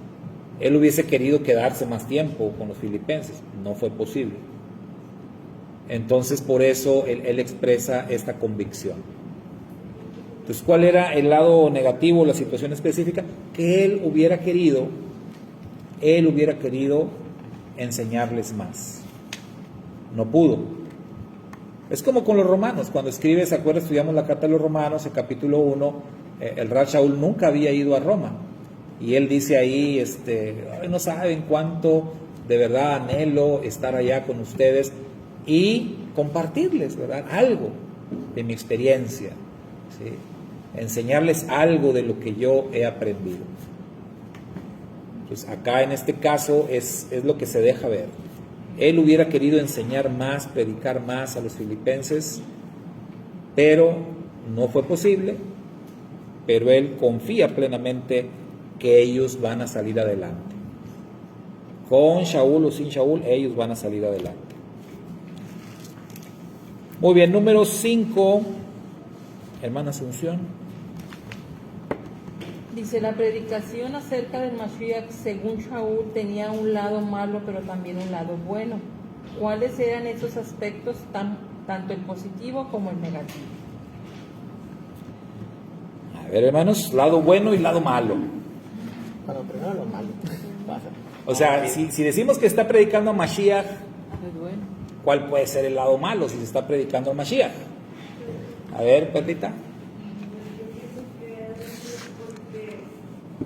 Él hubiese querido quedarse más tiempo con los filipenses, no fue posible. Entonces, por eso él expresa esta convicción. Entonces, ¿cuál era el lado negativo, la situación específica? Que él hubiera querido enseñarles más. No pudo. Es como con los romanos, cuando escribe, ¿se acuerda? Estudiamos la carta de los romanos, el capítulo 1, el Rab Shaul nunca había ido a Roma. Y él dice ahí, "Ay, no saben cuánto de verdad anhelo estar allá con ustedes y compartirles, ¿verdad? Algo de mi experiencia, ¿sí? Enseñarles algo de lo que yo he aprendido". Pues acá en este caso es lo que se deja ver. Él hubiera querido enseñar más, predicar más a los filipenses, pero no fue posible. Pero él confía plenamente que ellos van a salir adelante. Con Shaul o sin Shaul, ellos van a salir adelante. Muy bien, número 5, hermana Asunción. Dice, la predicación acerca del Mashiach según Shaul tenía un lado malo, pero también un lado bueno. ¿Cuáles eran esos aspectos, tanto el positivo como el negativo? A ver, hermanos, lado bueno y lado malo. Bueno, primero lo malo. Pasa. O sea, si decimos que está predicando a Mashiach, Es bueno. ¿cuál puede ser el lado malo si se está predicando a Mashiach? A ver, Petrita. Yo pienso que es porque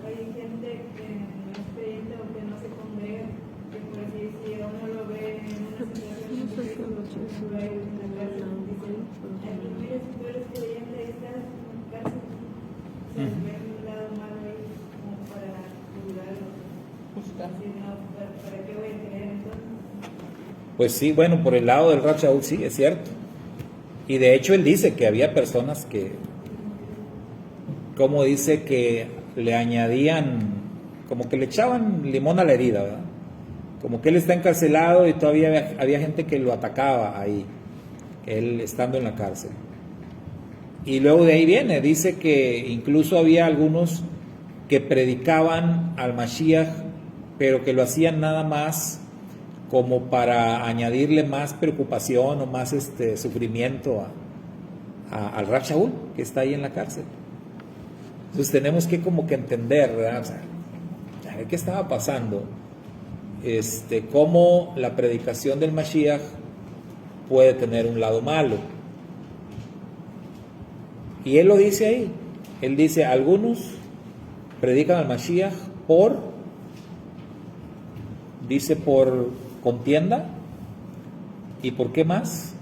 hay gente que no es creyente o que no se congrega, que por así decirlo, uno lo ve en una situación por ejemplo, hay una cárcel, dicen, aquí mira, si tú eres creyente, ahí estás en la cárcel. O sea, ver un lado malo ahí como para juzgarlo. Así, no, ¿para qué voy a creer entonces? Pues sí, bueno, por el lado del Rab Shaul sí, es cierto. Y de hecho él dice que había personas que, como dice, que le añadían, como que le echaban limón a la herida, ¿verdad? Como que él está encarcelado y todavía había gente que lo atacaba ahí, él estando en la cárcel. Y luego de ahí viene, dice que incluso había algunos que predicaban al Mashiach, pero que lo hacían nada más como para añadirle más preocupación o más sufrimiento al Rab Shaul, que está ahí en la cárcel. Entonces tenemos que como que entender, ¿verdad? O sea, ¿qué estaba pasando? Cómo la predicación del Mashiach puede tener un lado malo. Y él lo dice ahí. Él dice, algunos predican al Mashiach por contienda. ¿Y por qué más?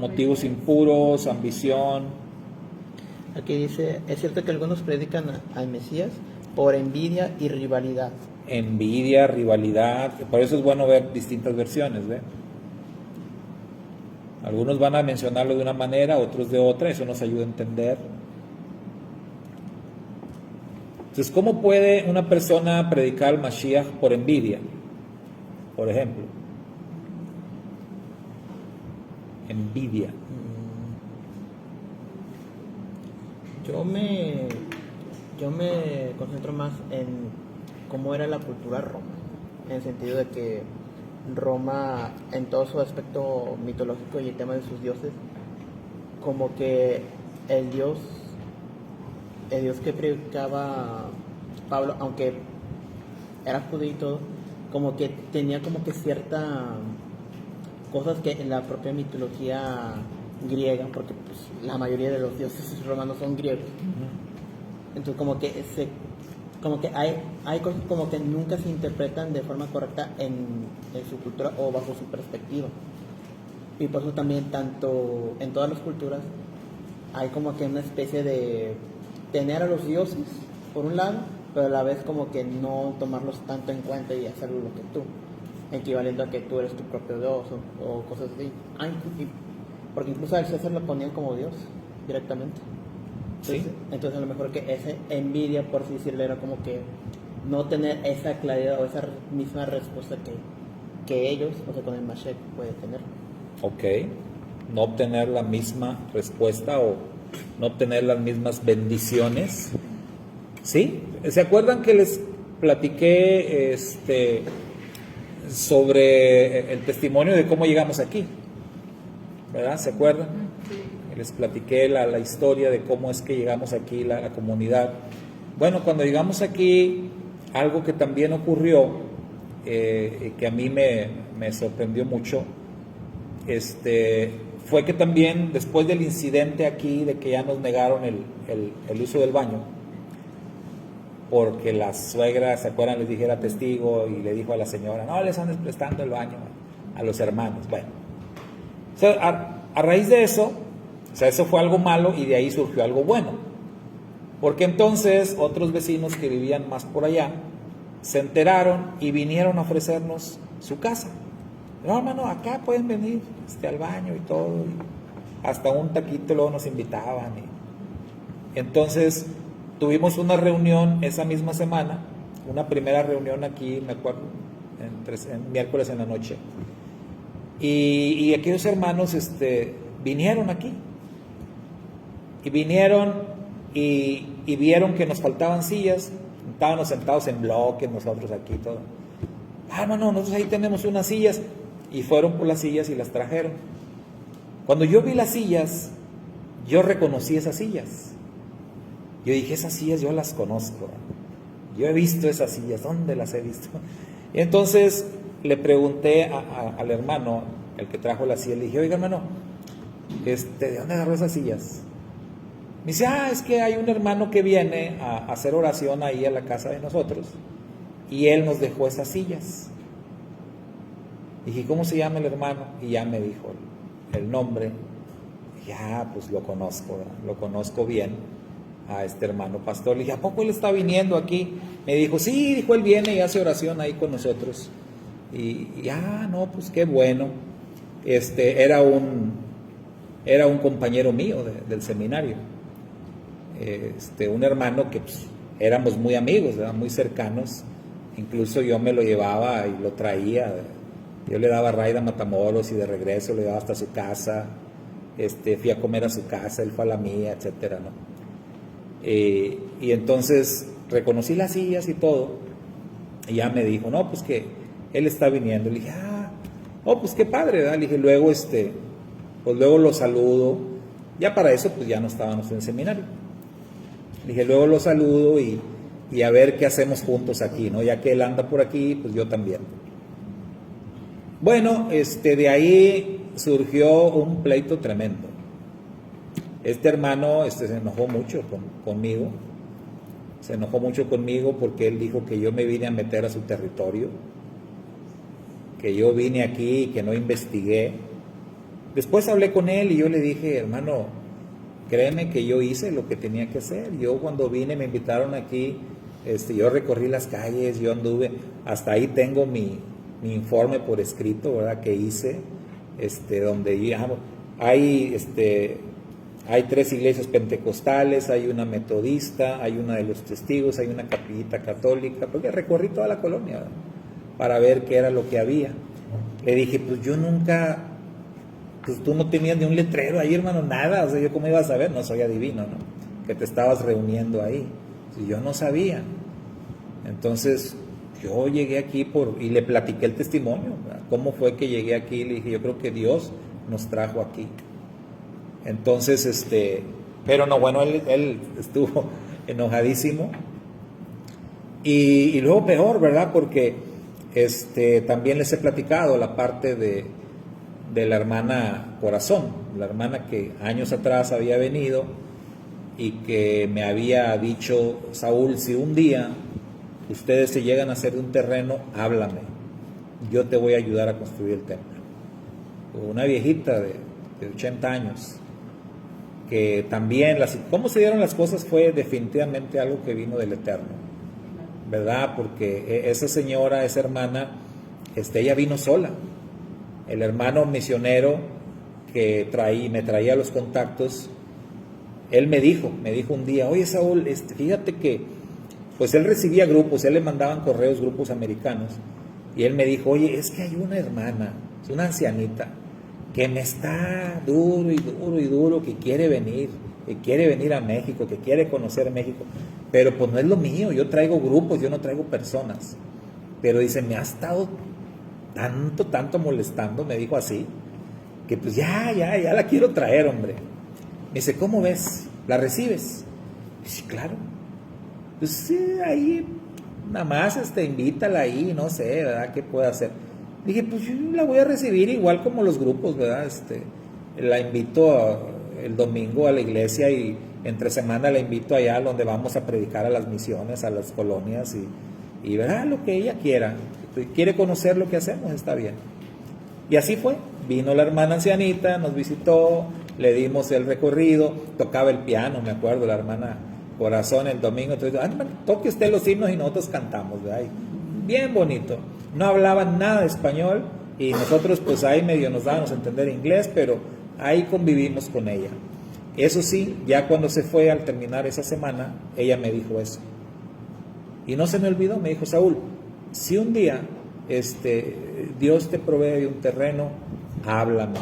Motivos impuros, ambición. Aquí dice, es cierto que algunos predican al Mesías por envidia y rivalidad. Envidia, rivalidad. Por eso es bueno ver distintas versiones, ¿ve? Algunos van a mencionarlo de una manera, otros de otra. Eso nos ayuda a entender. Entonces, ¿cómo puede una persona predicar al Mashiach por envidia? Por ejemplo, envidia. Yo me concentro más en cómo era la cultura Roma, en el sentido de que Roma, en todo su aspecto mitológico y el tema de sus dioses, como que el dios que predicaba Pablo, aunque era judío y todo, como que tenía como que cierta cosas que en la propia mitología griega, porque pues, la mayoría de los dioses romanos son griegos. Entonces como que hay cosas como que nunca se interpretan de forma correcta en su cultura o bajo su perspectiva. Y por eso también tanto en todas las culturas hay como que una especie de tener a los dioses por un lado, pero a la vez como que no tomarlos tanto en cuenta y hacerlo lo que tú, equivalente a que tú eres tu propio dios o cosas así. Porque incluso al César lo ponían como dios directamente. Entonces a lo mejor que esa envidia, por así decirlo, era como que no tener esa claridad o esa misma respuesta que ellos, o sea, con el Mashiach puede tener. Ok, no obtener la misma respuesta o no obtener las mismas bendiciones. ¿Sí? ¿Se acuerdan que les platiqué sobre el testimonio de cómo llegamos aquí, ¿verdad? ¿Se acuerdan? Les platiqué la historia de cómo es que llegamos aquí, la comunidad. Bueno, cuando llegamos aquí, algo que también ocurrió, que a mí me sorprendió mucho, fue que también después del incidente aquí, de que ya nos negaron el uso del baño, porque la suegra, ¿se acuerdan? Les dijera testigo y le dijo a la señora, no les andes prestando el baño a los hermanos. Bueno, o sea, a raíz de eso, o sea, eso fue algo malo y de ahí surgió algo bueno. Porque entonces otros vecinos que vivían más por allá se enteraron y vinieron a ofrecernos su casa. No, hermano, acá pueden venir al baño y todo. Y hasta un taquito luego nos invitaban. Entonces tuvimos una reunión esa misma semana, una primera reunión aquí, me acuerdo, en miércoles en la noche. Y aquellos hermanos vinieron aquí. Y vinieron y vieron que nos faltaban sillas. Estábamos sentados en bloques nosotros aquí todo. Hermano, nosotros ahí tenemos unas sillas. Y fueron por las sillas y las trajeron. Cuando yo vi las sillas, yo reconocí esas sillas. Yo dije, esas sillas yo las conozco. Yo he visto esas sillas, ¿dónde las he visto? Y entonces le pregunté al hermano, el que trajo las sillas, le dije, oiga hermano, ¿de dónde agarró esas sillas? Me dice, es que hay un hermano que viene a hacer oración ahí a la casa de nosotros y él nos dejó esas sillas. Dije, ¿cómo se llama el hermano? Y ya me dijo el nombre. Ya, pues lo conozco, ¿verdad? Lo conozco bien a este hermano pastor. Le dije, ¿a poco él está viniendo aquí? Me dijo, sí, dijo, él viene y hace oración ahí con nosotros. Y no, pues qué bueno. Era un compañero mío del seminario. Un hermano que pues, éramos muy amigos, ¿verdad? Muy cercanos. Incluso yo me lo llevaba y lo traía. Yo le daba raid a Matamoros y de regreso le daba hasta su casa. Fui a comer a su casa, él fue a la mía, etcétera, ¿no? Y entonces reconocí las sillas y todo. Y ya me dijo, no, pues que él está viniendo. Le dije, pues qué padre, ¿verdad? Le dije, luego, pues luego lo saludo. Ya para eso, pues ya no estábamos en el seminario. Le dije, luego lo saludo y a ver qué hacemos juntos aquí, ¿no? Ya que él anda por aquí, pues yo también. Bueno, de ahí surgió un pleito tremendo. Este hermano se enojó mucho conmigo. Se enojó mucho conmigo porque él dijo que yo me vine a meter a su territorio, que yo vine aquí y que no investigué. Después hablé con él y yo le dije, hermano, créeme que yo hice lo que tenía que hacer. Yo cuando vine me invitaron aquí, yo recorrí las calles, yo anduve, hasta ahí tengo mi informe por escrito, ¿verdad? Que hice, donde hay 3 iglesias pentecostales, hay una metodista, hay una de los testigos, hay una capillita católica, porque recorrí toda la colonia, ¿verdad? Para ver qué era lo que había. Le dije, pues yo nunca, pues tú no tenías ni un letrero ahí, hermano, nada, o sea, yo cómo iba a saber, no soy adivino, ¿no? Que te estabas reuniendo ahí, y yo no sabía. Entonces yo llegué aquí y le platiqué el testimonio, ¿verdad? Cómo fue que llegué aquí. Le dije, yo creo que Dios nos trajo aquí. Entonces, pero no, bueno, él estuvo enojadísimo. Y luego peor, ¿verdad? Porque también les he platicado la parte de la hermana Corazón, la hermana que años atrás había venido y que me había dicho, Saúl, si un día ustedes se llegan a hacer un terreno, háblame, yo te voy a ayudar a construir el templo. Una viejita de 80 años, que también, cómo se dieron las cosas fue definitivamente algo que vino del Eterno, ¿verdad? Porque esa señora, esa hermana, ella vino sola. El hermano misionero que me traía los contactos, él me dijo un día, oye Saúl, fíjate que pues él recibía grupos, él le mandaban correos, grupos americanos, y él me dijo, oye, es que hay una hermana, es una ancianita, que me está duro y duro y duro, que quiere venir a México, que quiere conocer México, pero pues no es lo mío, yo traigo grupos, yo no traigo personas, pero dice, me ha estado tanto molestando, me dijo así, que pues ya la quiero traer, hombre. Me dice, ¿cómo ves? ¿La recibes? Y sí, claro. Pues sí, ahí, nada más, invítala ahí, no sé, ¿verdad? ¿Qué puede hacer? Dije, pues yo la voy a recibir igual como los grupos, ¿verdad? La invito el domingo a la iglesia y entre semana la invito allá donde vamos a predicar a las misiones, a las colonias y verá lo que ella quiera. Quiere conocer lo que hacemos, está bien. Y así fue. Vino la hermana ancianita, nos visitó, le dimos el recorrido, tocaba el piano, me acuerdo, la hermana Corazón el domingo, entonces, toque usted los himnos y nosotros cantamos, ¿verdad? Y bien bonito. No hablaban nada de español y nosotros pues ahí medio nos dábamos a entender inglés, pero ahí convivimos con ella. Eso sí, ya cuando se fue al terminar esa semana, ella me dijo eso. Y no se me olvidó, me dijo, Saúl, si un día Dios te provee de un terreno, háblame,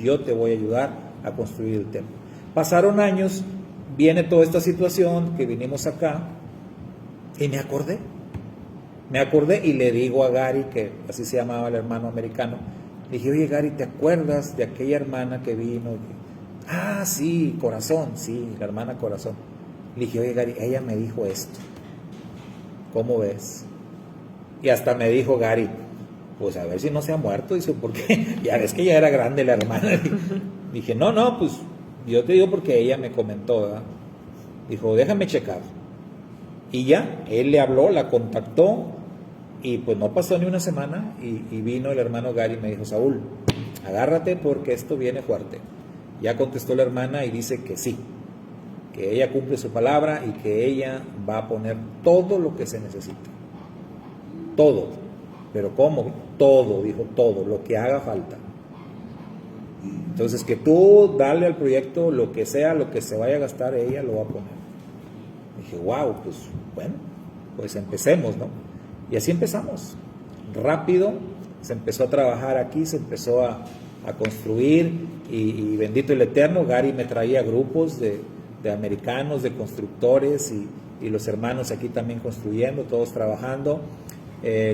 yo te voy a ayudar a construir el templo. Pasaron años, viene toda esta situación, que vinimos acá, y me acordé y le digo a Gary, que así se llamaba el hermano americano, le dije, oye Gary, ¿te acuerdas de aquella hermana que vino? Ah, sí, Corazón, sí, la hermana Corazón. Le dije, oye Gary, ella me dijo esto, ¿cómo ves? Y hasta me dijo Gary, pues a ver si no se ha muerto, dice, porque ya ves que ya era grande la hermana. Dije, no, pues yo te digo porque ella me comentó, ¿verdad? Dijo, déjame checar. Y ya, él le habló, la contactó, y pues no pasó ni una semana, y vino el hermano Gary y me dijo, Saúl, agárrate porque esto viene fuerte. Ya contestó la hermana y dice que sí, que ella cumple su palabra y que ella va a poner todo lo que se necesita. Todo. ¿Pero cómo? Todo, dijo, todo, lo que haga falta. Entonces, que tú dale al proyecto lo que sea, lo que se vaya a gastar, ella lo va a poner. Dije, wow, pues bueno, pues empecemos, ¿no? Y así empezamos. Rápido, se empezó a trabajar aquí, se empezó a construir, y bendito el Eterno, Gary me traía grupos de americanos, de constructores, y los hermanos aquí también construyendo, todos trabajando.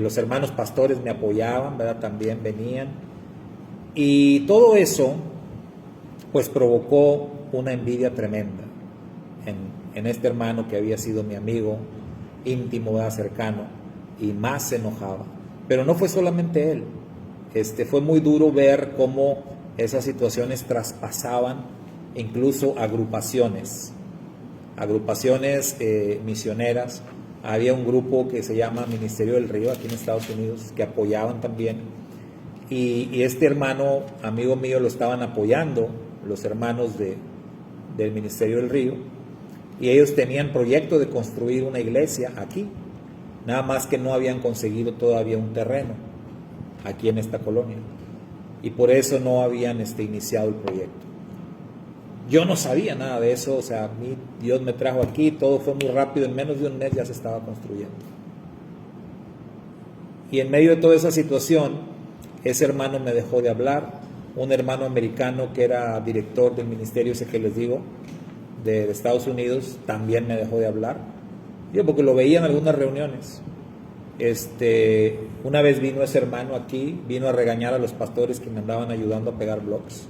Los hermanos pastores me apoyaban, ¿verdad? También venían. Y todo eso, pues provocó una envidia tremenda en este hermano que había sido mi amigo íntimo, ¿verdad? Cercano, y más se enojaba. Pero no fue solamente él. Fue muy duro ver cómo esas situaciones traspasaban incluso agrupaciones misioneras. Había un grupo que se llama Ministerio del Río aquí en Estados Unidos que apoyaban también, y este hermano, amigo mío, lo estaban apoyando los hermanos del Ministerio del Río, y ellos tenían proyecto de construir una iglesia aquí, nada más que no habían conseguido todavía un terreno aquí en esta colonia, y por eso no habían iniciado el proyecto. Yo no sabía nada de eso, o sea, a mí Dios me trajo aquí, todo fue muy rápido, en menos de un mes ya se estaba construyendo. Y en medio de toda esa situación, ese hermano me dejó de hablar, un hermano americano que era director del ministerio ese que les digo, de Estados Unidos, también me dejó de hablar, yo porque lo veía en algunas reuniones. Una vez vino ese hermano aquí, vino a regañar a los pastores que me andaban ayudando a pegar blogs.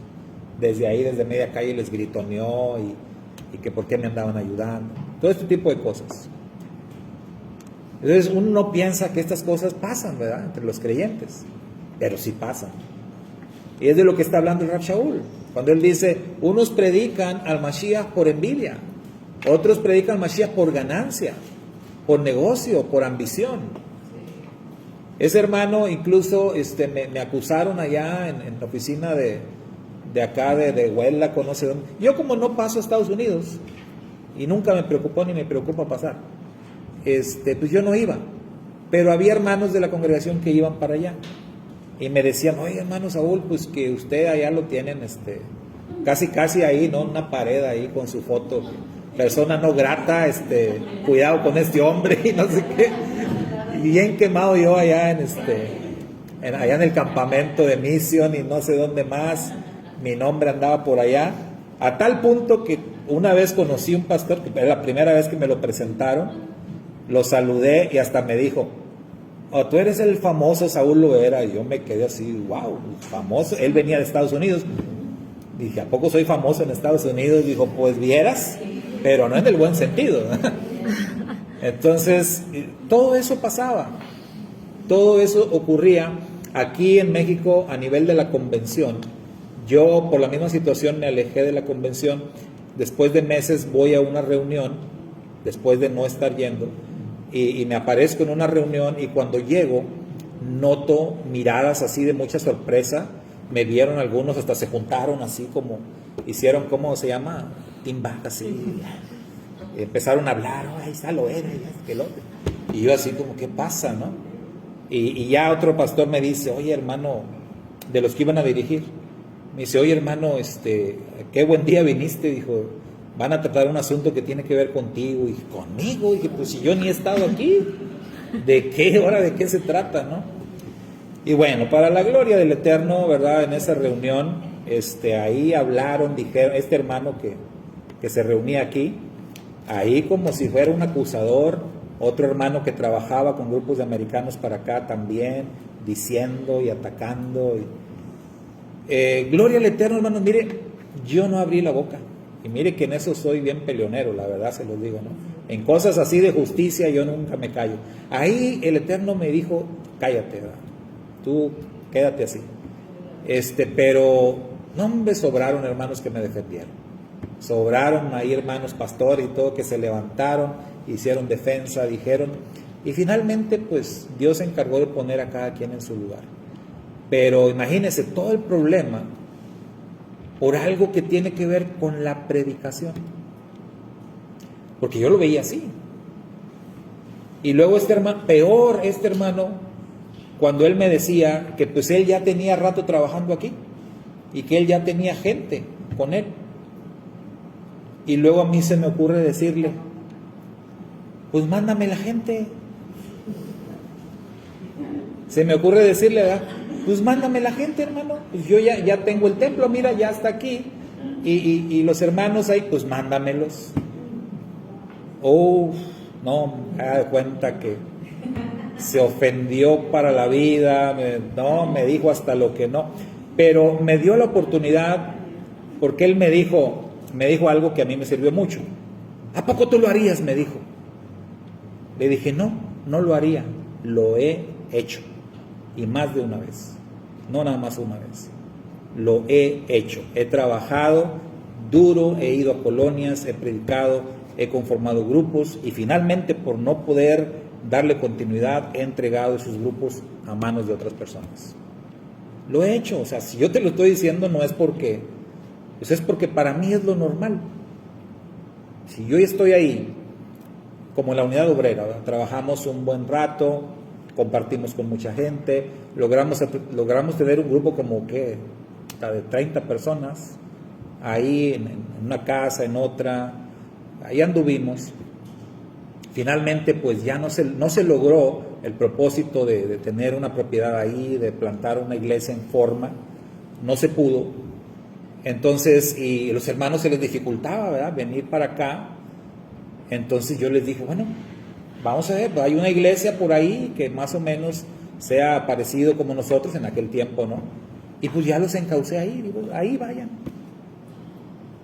Desde ahí, desde media calle, les gritoneó y que por qué me andaban ayudando. Todo este tipo de cosas. Entonces uno no piensa que estas cosas pasan, ¿verdad? Entre los creyentes. Pero sí pasan. Y es de lo que está hablando el Rab Shaul. Cuando él dice, unos predican al Mashiach por envidia, otros predican al Mashiach por ganancia, por negocio, por ambición. Ese hermano incluso me acusaron allá en la oficina de acá de Huela, conoce dónde. Yo como no paso a Estados Unidos y nunca me preocupó ni me preocupa pasar, pues yo no iba, pero había hermanos de la congregación que iban para allá y me decían, oye hermano Saúl, pues que usted allá lo tienen casi ahí, ¿no? Una pared ahí con su foto, persona no grata, cuidado con este hombre y no sé qué, y bien quemado yo allá allá en el campamento de Mission y no sé dónde más. Mi nombre andaba por allá, a tal punto que una vez conocí un pastor, que era la primera vez que me lo presentaron, lo saludé y hasta me dijo, oh, tú eres el famoso Saúl Loera. Y yo me quedé así, wow, famoso. Él venía de Estados Unidos. Dije, ¿a poco soy famoso en Estados Unidos? Dijo, pues vieras, pero no en el buen sentido. Entonces, todo eso pasaba. Todo eso ocurría aquí en México a nivel de la convención. Yo, por la misma situación, me alejé de la convención. Después de meses voy a una reunión, después de no estar yendo, y me aparezco en una reunión, y cuando llego noto miradas así de mucha sorpresa. Me vieron algunos, hasta se juntaron así como, hicieron, ¿cómo se llama? Team back, así. Empezaron a hablar, oh, ahí está Loera, que lo otro. Y yo así como, ¿qué pasa, no? Y ya otro pastor me dice, oye hermano, de los que iban a dirigir, me dice, oye hermano, qué buen día viniste. Dijo, van a tratar un asunto que tiene que ver contigo. Y conmigo, dije, pues si yo ni he estado aquí, ¿de qué hora, de qué se trata, no? Y bueno, para la gloria del Eterno, ¿verdad? En esa reunión, ahí hablaron, dijeron, este hermano que se reunía aquí, ahí como si fuera un acusador, otro hermano que trabajaba con grupos de americanos para acá también, diciendo y atacando. Gloria al Eterno, hermanos. Mire, yo no abrí la boca, y mire que en eso soy bien peleonero, la verdad se los digo, ¿no? En cosas así de justicia yo nunca me callo. Ahí el Eterno me dijo, cállate, ¿verdad? Tú quédate así. Pero no me sobraron hermanos que me defendieron. Sobraron ahí hermanos pastores y todo que se levantaron, hicieron defensa, dijeron, y finalmente pues Dios se encargó de poner a cada quien en su lugar. Pero imagínense todo el problema por algo que tiene que ver con la predicación, porque yo lo veía así. Y luego peor este hermano, cuando él me decía que pues él ya tenía rato trabajando aquí y que él ya tenía gente con él. Y luego a mí se me ocurre decirle, pues mándame la gente. Se me ocurre decirle, ¿verdad? Pues mándame la gente, hermano. Pues yo ya tengo el templo, mira, ya está aquí. Y los hermanos ahí, pues mándamelos. Oh, no, me da cuenta que se ofendió para la vida, me dijo hasta lo que no, pero me dio la oportunidad, porque él me dijo algo que a mí me sirvió mucho. ¿A poco tú lo harías?, me dijo. Le dije, no lo haría, lo he hecho, y más de una vez, no nada más una vez, lo he hecho, he trabajado duro, he ido a colonias, he predicado, he conformado grupos, y finalmente por no poder darle continuidad, he entregado esos grupos a manos de otras personas. Lo he hecho, o sea, si yo te lo estoy diciendo no es porque, pues es porque para mí es lo normal. Si yo estoy ahí, como en la unidad obrera, ¿verdad? Trabajamos un buen rato, compartimos con mucha gente, logramos tener un grupo como que de 30 personas, ahí en una casa, en otra, ahí anduvimos. Finalmente pues ya no se logró el propósito de tener una propiedad ahí, de plantar una iglesia en forma, no se pudo. Entonces, y los hermanos se les dificultaba, ¿verdad?, venir para acá. Entonces yo les dije, bueno, vamos a ver, hay una iglesia por ahí que más o menos sea parecido como nosotros en aquel tiempo, ¿no? Y pues ya los encaucé ahí, digo, ahí vayan.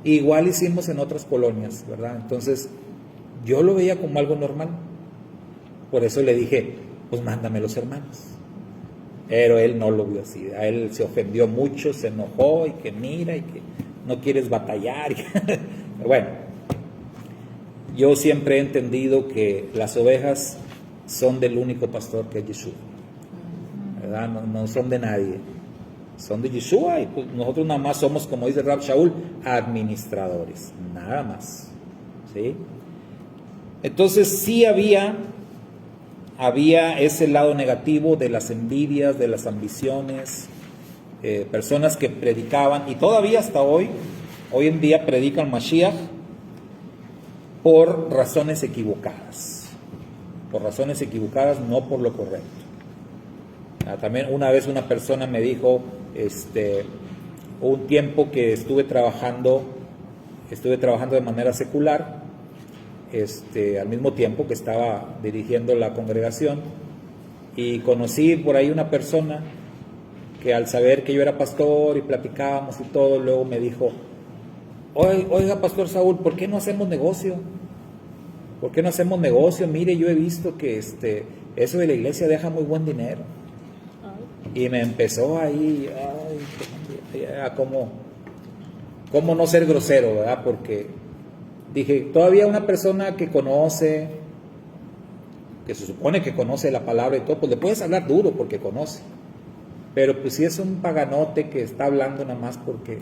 Igual hicimos en otras colonias, ¿verdad? Entonces yo lo veía como algo normal. Por eso le dije, pues mándame los hermanos. Pero él no lo vio así. A él se ofendió mucho, se enojó y que mira y que no quieres batallar. Bueno, yo siempre he entendido que las ovejas son del único pastor que es Yeshua, ¿verdad? No son de nadie. Son de Yeshua y pues nosotros nada más somos, como dice Rab Shaul, administradores, nada más, ¿sí? Entonces sí había ese lado negativo de las envidias, de las ambiciones, personas que predicaban, y todavía hasta hoy en día predican Mashiach por razones equivocadas, no por lo correcto. También una vez una persona me dijo, un tiempo que estuve trabajando de manera secular, al mismo tiempo que estaba dirigiendo la congregación, Y conocí por ahí una persona que al saber que yo era pastor y platicábamos y todo, luego me dijo, oiga, Pastor Saúl, ¿por qué no hacemos negocio? ¿Por qué no hacemos negocio? Mire, yo he visto que eso de la iglesia deja muy buen dinero. Y me empezó ahí, cómo no ser grosero, ¿verdad? Porque dije, todavía una persona que conoce, que se supone que conoce la palabra y todo, pues le puedes hablar duro porque conoce. Pero pues si es un paganote que está hablando nada más porque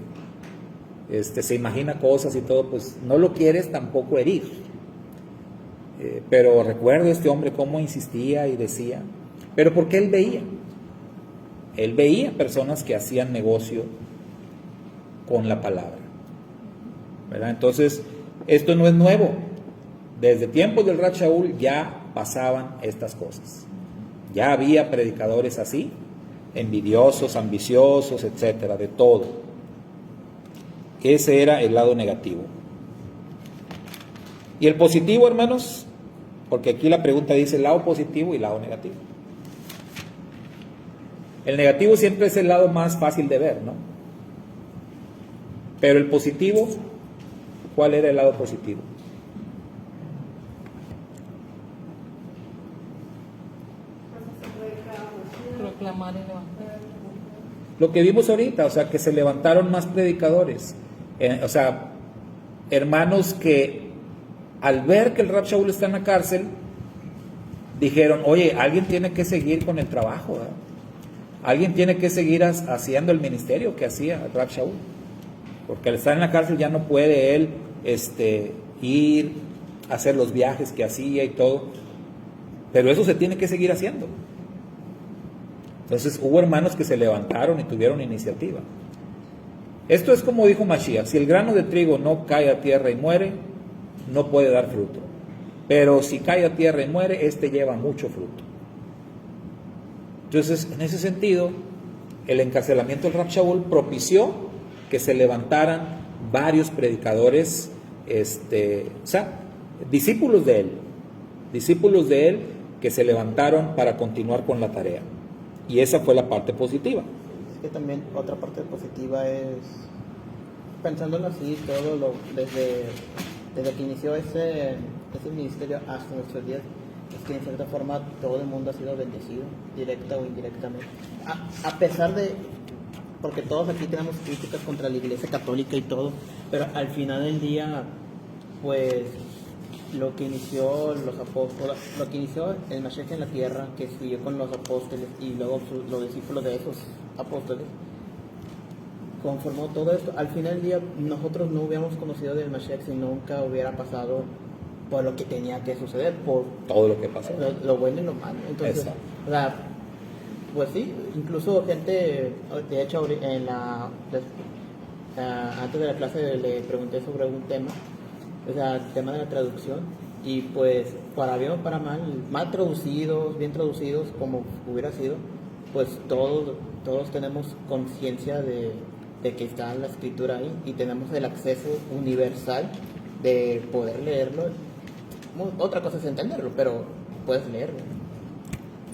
se imagina cosas y todo, pues no lo quieres tampoco herir. Pero recuerdo este hombre cómo insistía y decía, pero porque él veía personas que hacían negocio con la palabra, ¿verdad? Entonces, esto no es nuevo. Desde tiempos del Rab Shaul ya pasaban estas cosas. Ya había predicadores así, envidiosos, ambiciosos, etcétera, de todo. Ese era el lado negativo. Y el positivo, hermanos, porque aquí la pregunta dice lado positivo y lado negativo. El negativo siempre es el lado más fácil de ver, ¿no? Pero el positivo, ¿cuál era el lado positivo? Proclamar y levantar. Lo que vimos ahorita, o sea, que se levantaron más predicadores. O sea, hermanos que al ver que el Rab Shaul está en la cárcel, dijeron, oye, alguien tiene que seguir con el trabajo, ¿verdad? Alguien tiene que seguir haciendo el ministerio que hacía el Rab Shaul. Porque al estar en la cárcel ya no puede él ir a hacer los viajes que hacía y todo. Pero eso se tiene que seguir haciendo. Entonces hubo hermanos que se levantaron y tuvieron iniciativa. Esto es como dijo Mashiach, si el grano de trigo no cae a tierra y muere, no puede dar fruto. Pero si cae a tierra y muere, lleva mucho fruto. Entonces, en ese sentido, el encarcelamiento del Rab Shaul propició que se levantaran varios predicadores, o sea, discípulos de él que se levantaron para continuar con la tarea. Y esa fue la parte positiva. Es que también otra parte positiva es, pensándolo así, desde que inició ese ministerio hasta nuestros días, es que en cierta forma todo el mundo ha sido bendecido, directa o indirectamente. A pesar de, porque todos aquí tenemos críticas contra la Iglesia Católica y todo, pero al final del día, pues lo que inició los apóstoles, lo que inició el Mashiach en la tierra, que siguió con los apóstoles y luego los discípulos de esos apóstoles, conformó todo esto. Al final del día, nosotros no hubiéramos conocido del Mashiach si nunca hubiera pasado por lo que tenía que suceder, por todo lo que pasó, lo bueno y lo malo. Entonces, exacto. O sea, pues sí, incluso gente, de hecho, antes de la clase le pregunté sobre un tema, o sea, el tema de la traducción, y pues para bien o para mal traducidos, bien traducidos, como hubiera sido, pues todos tenemos conciencia de que está la escritura ahí y tenemos el acceso universal de poder leerlo. Otra cosa es entenderlo, pero puedes leerlo.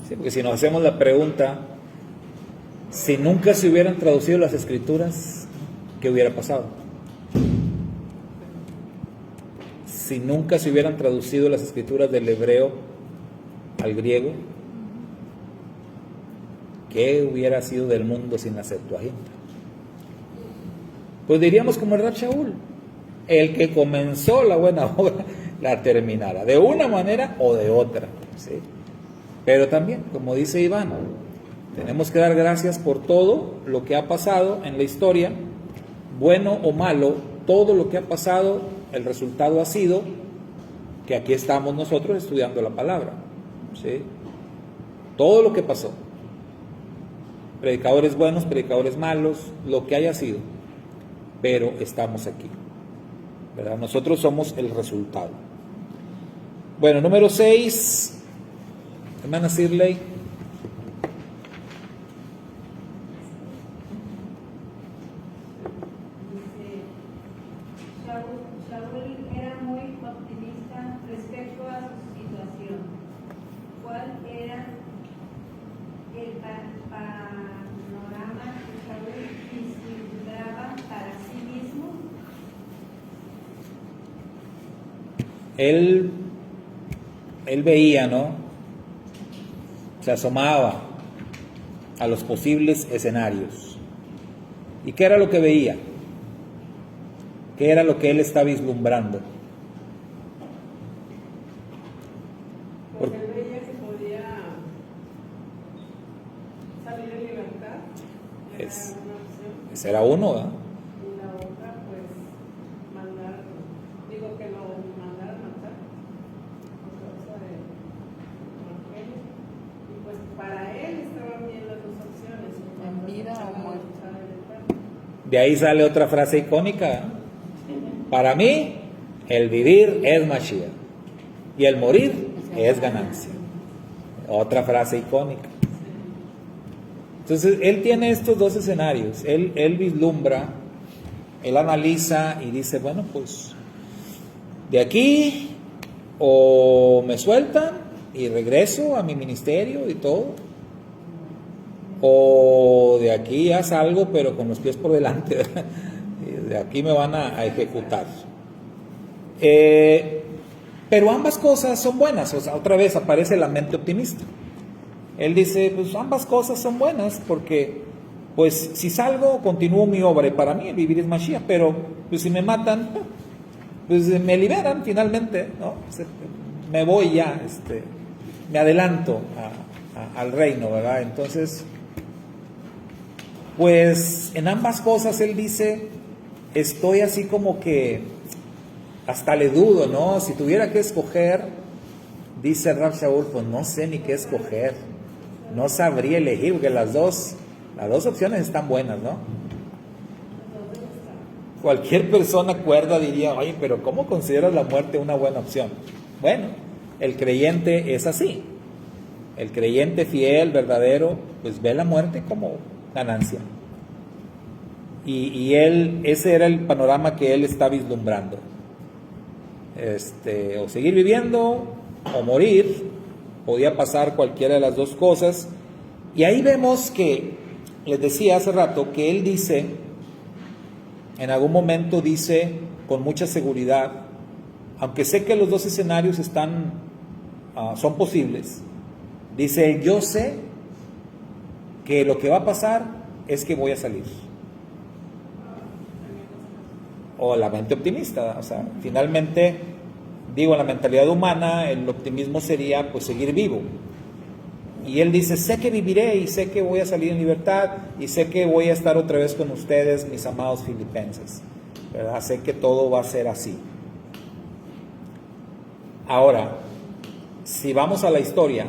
Sí, porque si nos hacemos la pregunta, si nunca se hubieran traducido las escrituras, ¿qué hubiera pasado? Si nunca se hubieran traducido las escrituras del hebreo al griego, ¿qué hubiera sido del mundo sin la Septuaginta? Pues diríamos como el Rab Shaul, el que comenzó la buena obra la terminará, de una manera o de otra, ¿sí? Pero también, como dice Iván, tenemos que dar gracias por todo lo que ha pasado en la historia, bueno o malo, todo lo que ha pasado, el resultado ha sido que aquí estamos nosotros estudiando la palabra, ¿sí? Todo lo que pasó, predicadores buenos, predicadores malos, lo que haya sido, pero estamos aquí, ¿verdad? Nosotros somos el resultado. Bueno, número 6, hermana Sirley. Shaul era muy optimista respecto a su situación. ¿Cuál era él veía, ¿no? Se asomaba a los posibles escenarios. ¿Y qué era lo que veía? ¿Qué era lo que él estaba vislumbrando? Porque él veía que podía salir en libertad. Era Es- una opción. Ese era uno, ¿verdad? Y la otra, pues, que lo mandaran matar por causa del evangelio. Y pues para él estaban bien las dos opciones. En vida o muerte. De ahí sale otra frase icónica, ¿eh? Para mí, el vivir es Mashiach y el morir es ganancia. Otra frase icónica. Entonces, él tiene estos dos escenarios. Él vislumbra, él analiza y dice, bueno, pues, de aquí o me sueltan y regreso a mi ministerio y todo, o de aquí ya salgo, pero con los pies por delante, ¿verdad? De aquí me van a ejecutar. Pero ambas cosas son buenas. O sea, otra vez aparece la mente optimista. Él dice, pues ambas cosas son buenas, porque pues si salgo, continúo mi obra, y para mí el vivir es Mashiach, pero pues si me matan, pues me liberan finalmente, ¿no? Me voy ya, me adelanto al reino, ¿verdad? Entonces, pues en ambas cosas él dice, estoy así como que hasta le dudo, ¿no? Si tuviera que escoger, dice Rav Shaul, pues no sé ni qué escoger, no sabría elegir, porque las dos opciones están buenas, ¿no? Cualquier persona cuerda diría, oye, pero ¿cómo consideras la muerte una buena opción? Bueno, el creyente es así. El creyente fiel, verdadero, pues ve la muerte como ganancia. Y él, ese era el panorama que él está vislumbrando. O seguir viviendo o morir, podía pasar cualquiera de las dos cosas. Y ahí vemos que, les decía hace rato, que él dice, en algún momento dice con mucha seguridad, aunque sé que los dos escenarios son posibles, dice, yo sé que lo que va a pasar es que voy a salir. O la mente optimista, o sea, finalmente, digo, en la mentalidad humana, el optimismo sería pues seguir vivo. Y él dice, sé que viviré y sé que voy a salir en libertad y sé que voy a estar otra vez con ustedes, mis amados filipenses, ¿verdad? Sé que todo va a ser así. Ahora, si vamos a la historia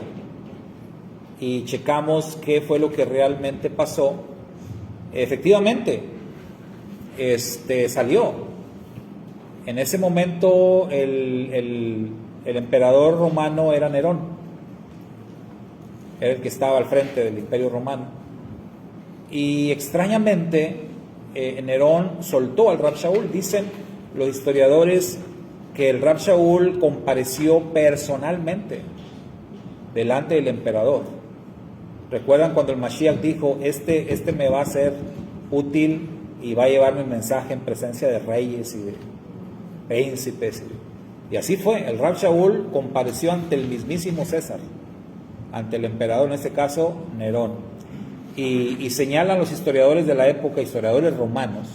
y checamos qué fue lo que realmente pasó, efectivamente, salió. En ese momento el emperador romano era Nerón. Era el que estaba al frente del imperio romano. Y extrañamente, Nerón soltó al Rab Shaul. Dicen los historiadores que el Rab Shaul compareció personalmente delante del emperador. ¿Recuerdan cuando el Mashiach dijo, este me va a ser útil y va a llevar mi mensaje en presencia de reyes y de príncipes? Y así fue, el Rab Shaul compareció ante el mismísimo César, ante el emperador, en este caso Nerón. Y señalan los historiadores de la época, historiadores romanos,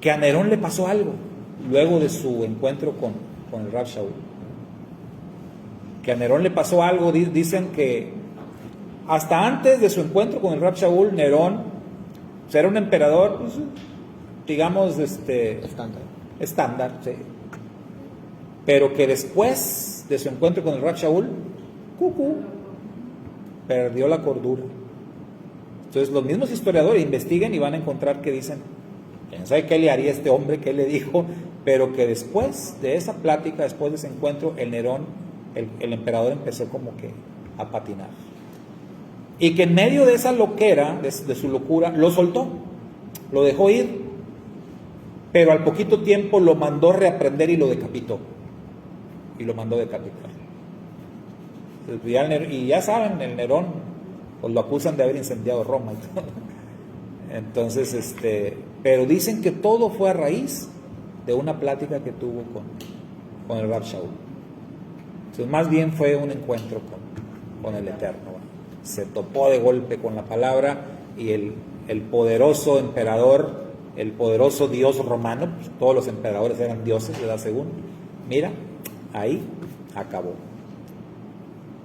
que a Nerón le pasó algo luego de su encuentro con el Rab Shaul. Que a Nerón le pasó algo, dicen que hasta antes de su encuentro con el Rab Shaul, Nerón era un emperador, pues, digamos, estándar, sí. Pero que después de su encuentro con el Rab Shaul, perdió la cordura. Entonces los mismos historiadores investiguen y van a encontrar que dicen, quién sabe qué le haría este hombre, qué le dijo, pero que después de esa plática, después de ese encuentro, el Nerón, el emperador, empezó como que a patinar. Y que en medio de esa loquera, de su locura, lo soltó, lo dejó ir, pero al poquito tiempo lo mandó reaprender y lo decapitó. Y lo mandó decapitar. Y ya saben, el Nerón, pues lo acusan de haber incendiado Roma y todo. Entonces, pero dicen que todo fue a raíz de una plática que tuvo con el Rab Shaul. Entonces, más bien fue un encuentro con el Eterno. Se topó de golpe con la palabra y el poderoso emperador, el poderoso Dios romano, pues todos los emperadores eran dioses, ¿verdad? Según, mira, ahí acabó.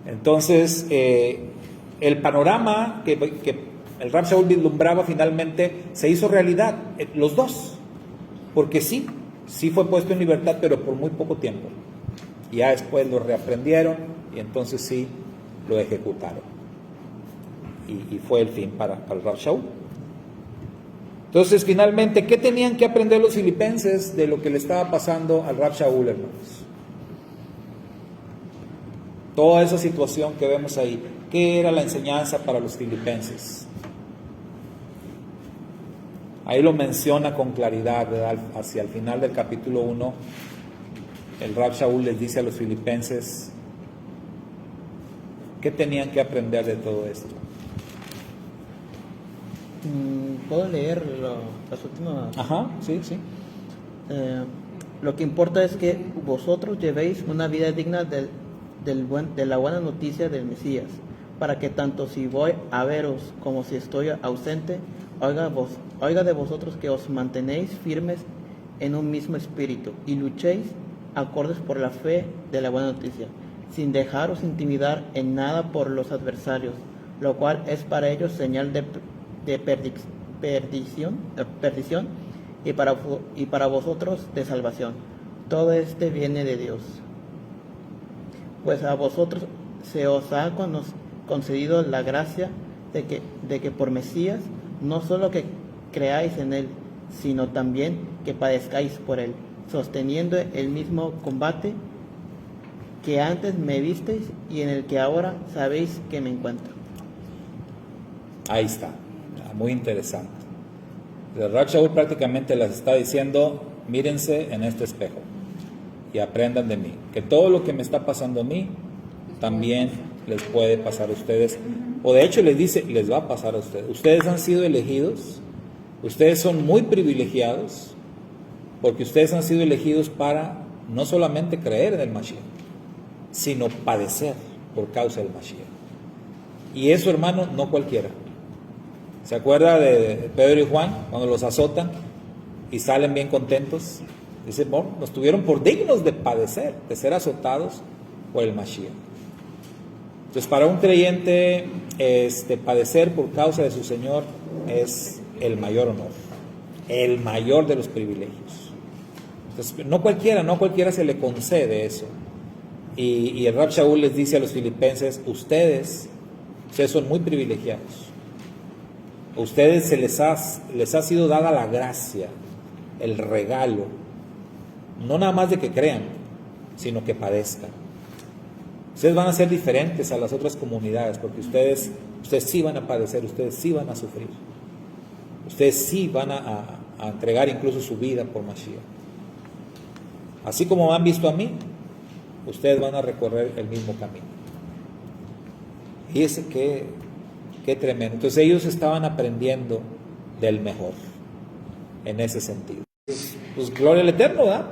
Entonces, el panorama que el Rab Shaul vislumbraba finalmente se hizo realidad, los dos, porque sí fue puesto en libertad, pero por muy poco tiempo. Y ya después lo reaprendieron y entonces sí lo ejecutaron. Y fue el fin para el Rab Shaul. Entonces, finalmente, ¿qué tenían que aprender los filipenses de lo que le estaba pasando al Rab Shaul, hermanos? Toda esa situación que vemos ahí, ¿qué era la enseñanza para los filipenses? Ahí lo menciona con claridad, ¿verdad? Hacia el final del capítulo 1, el Rab Shaul les dice a los filipenses ¿qué tenían que aprender de todo esto? ¿Puedo leer las últimas? Ajá, sí. Lo que importa es que vosotros llevéis una vida digna de la buena noticia del Mesías, para que tanto si voy a veros como si estoy ausente, oiga de vosotros que os mantenéis firmes en un mismo espíritu y luchéis acordes por la fe de la buena noticia, sin dejaros intimidar en nada por los adversarios, lo cual es para ellos señal de perdición y para vosotros de salvación. Todo este viene de Dios. Pues a vosotros se os ha concedido la gracia de que por Mesías no solo que creáis en Él, sino también que padezcáis por Él, sosteniendo el mismo combate que antes me visteis y en el que ahora sabéis que me encuentro. Ahí está, muy interesante. El Rab Shaul prácticamente les está diciendo, mírense en este espejo y aprendan de mí, que todo lo que me está pasando a mí también les puede pasar a ustedes, o de hecho les dice, les va a pasar a ustedes. Ustedes han sido elegidos, ustedes son muy privilegiados, porque ustedes han sido elegidos para no solamente creer en el Mashiach, sino padecer por causa del Mashiach. Y eso, hermano, no cualquiera. ¿Se acuerda de Pedro y Juan cuando los azotan y salen bien contentos? Dice, bueno, nos tuvieron por dignos de padecer, de ser azotados por el Mashiach. Entonces, para un creyente, padecer por causa de su Señor es el mayor honor, el mayor de los privilegios. Entonces, no cualquiera se le concede eso. Y el Rab Shaul les dice a los filipenses, ustedes son muy privilegiados. A ustedes les ha sido dada la gracia, el regalo, no nada más de que crean, sino que padezcan. Ustedes van a ser diferentes a las otras comunidades, porque ustedes sí van a padecer, ustedes sí van a sufrir. Ustedes sí van a entregar incluso su vida por Mashiach. Así como me han visto a mí, ustedes van a recorrer el mismo camino. Fíjense qué tremendo. Entonces ellos estaban aprendiendo del mejor en ese sentido. Pues gloria al Eterno, ¿verdad?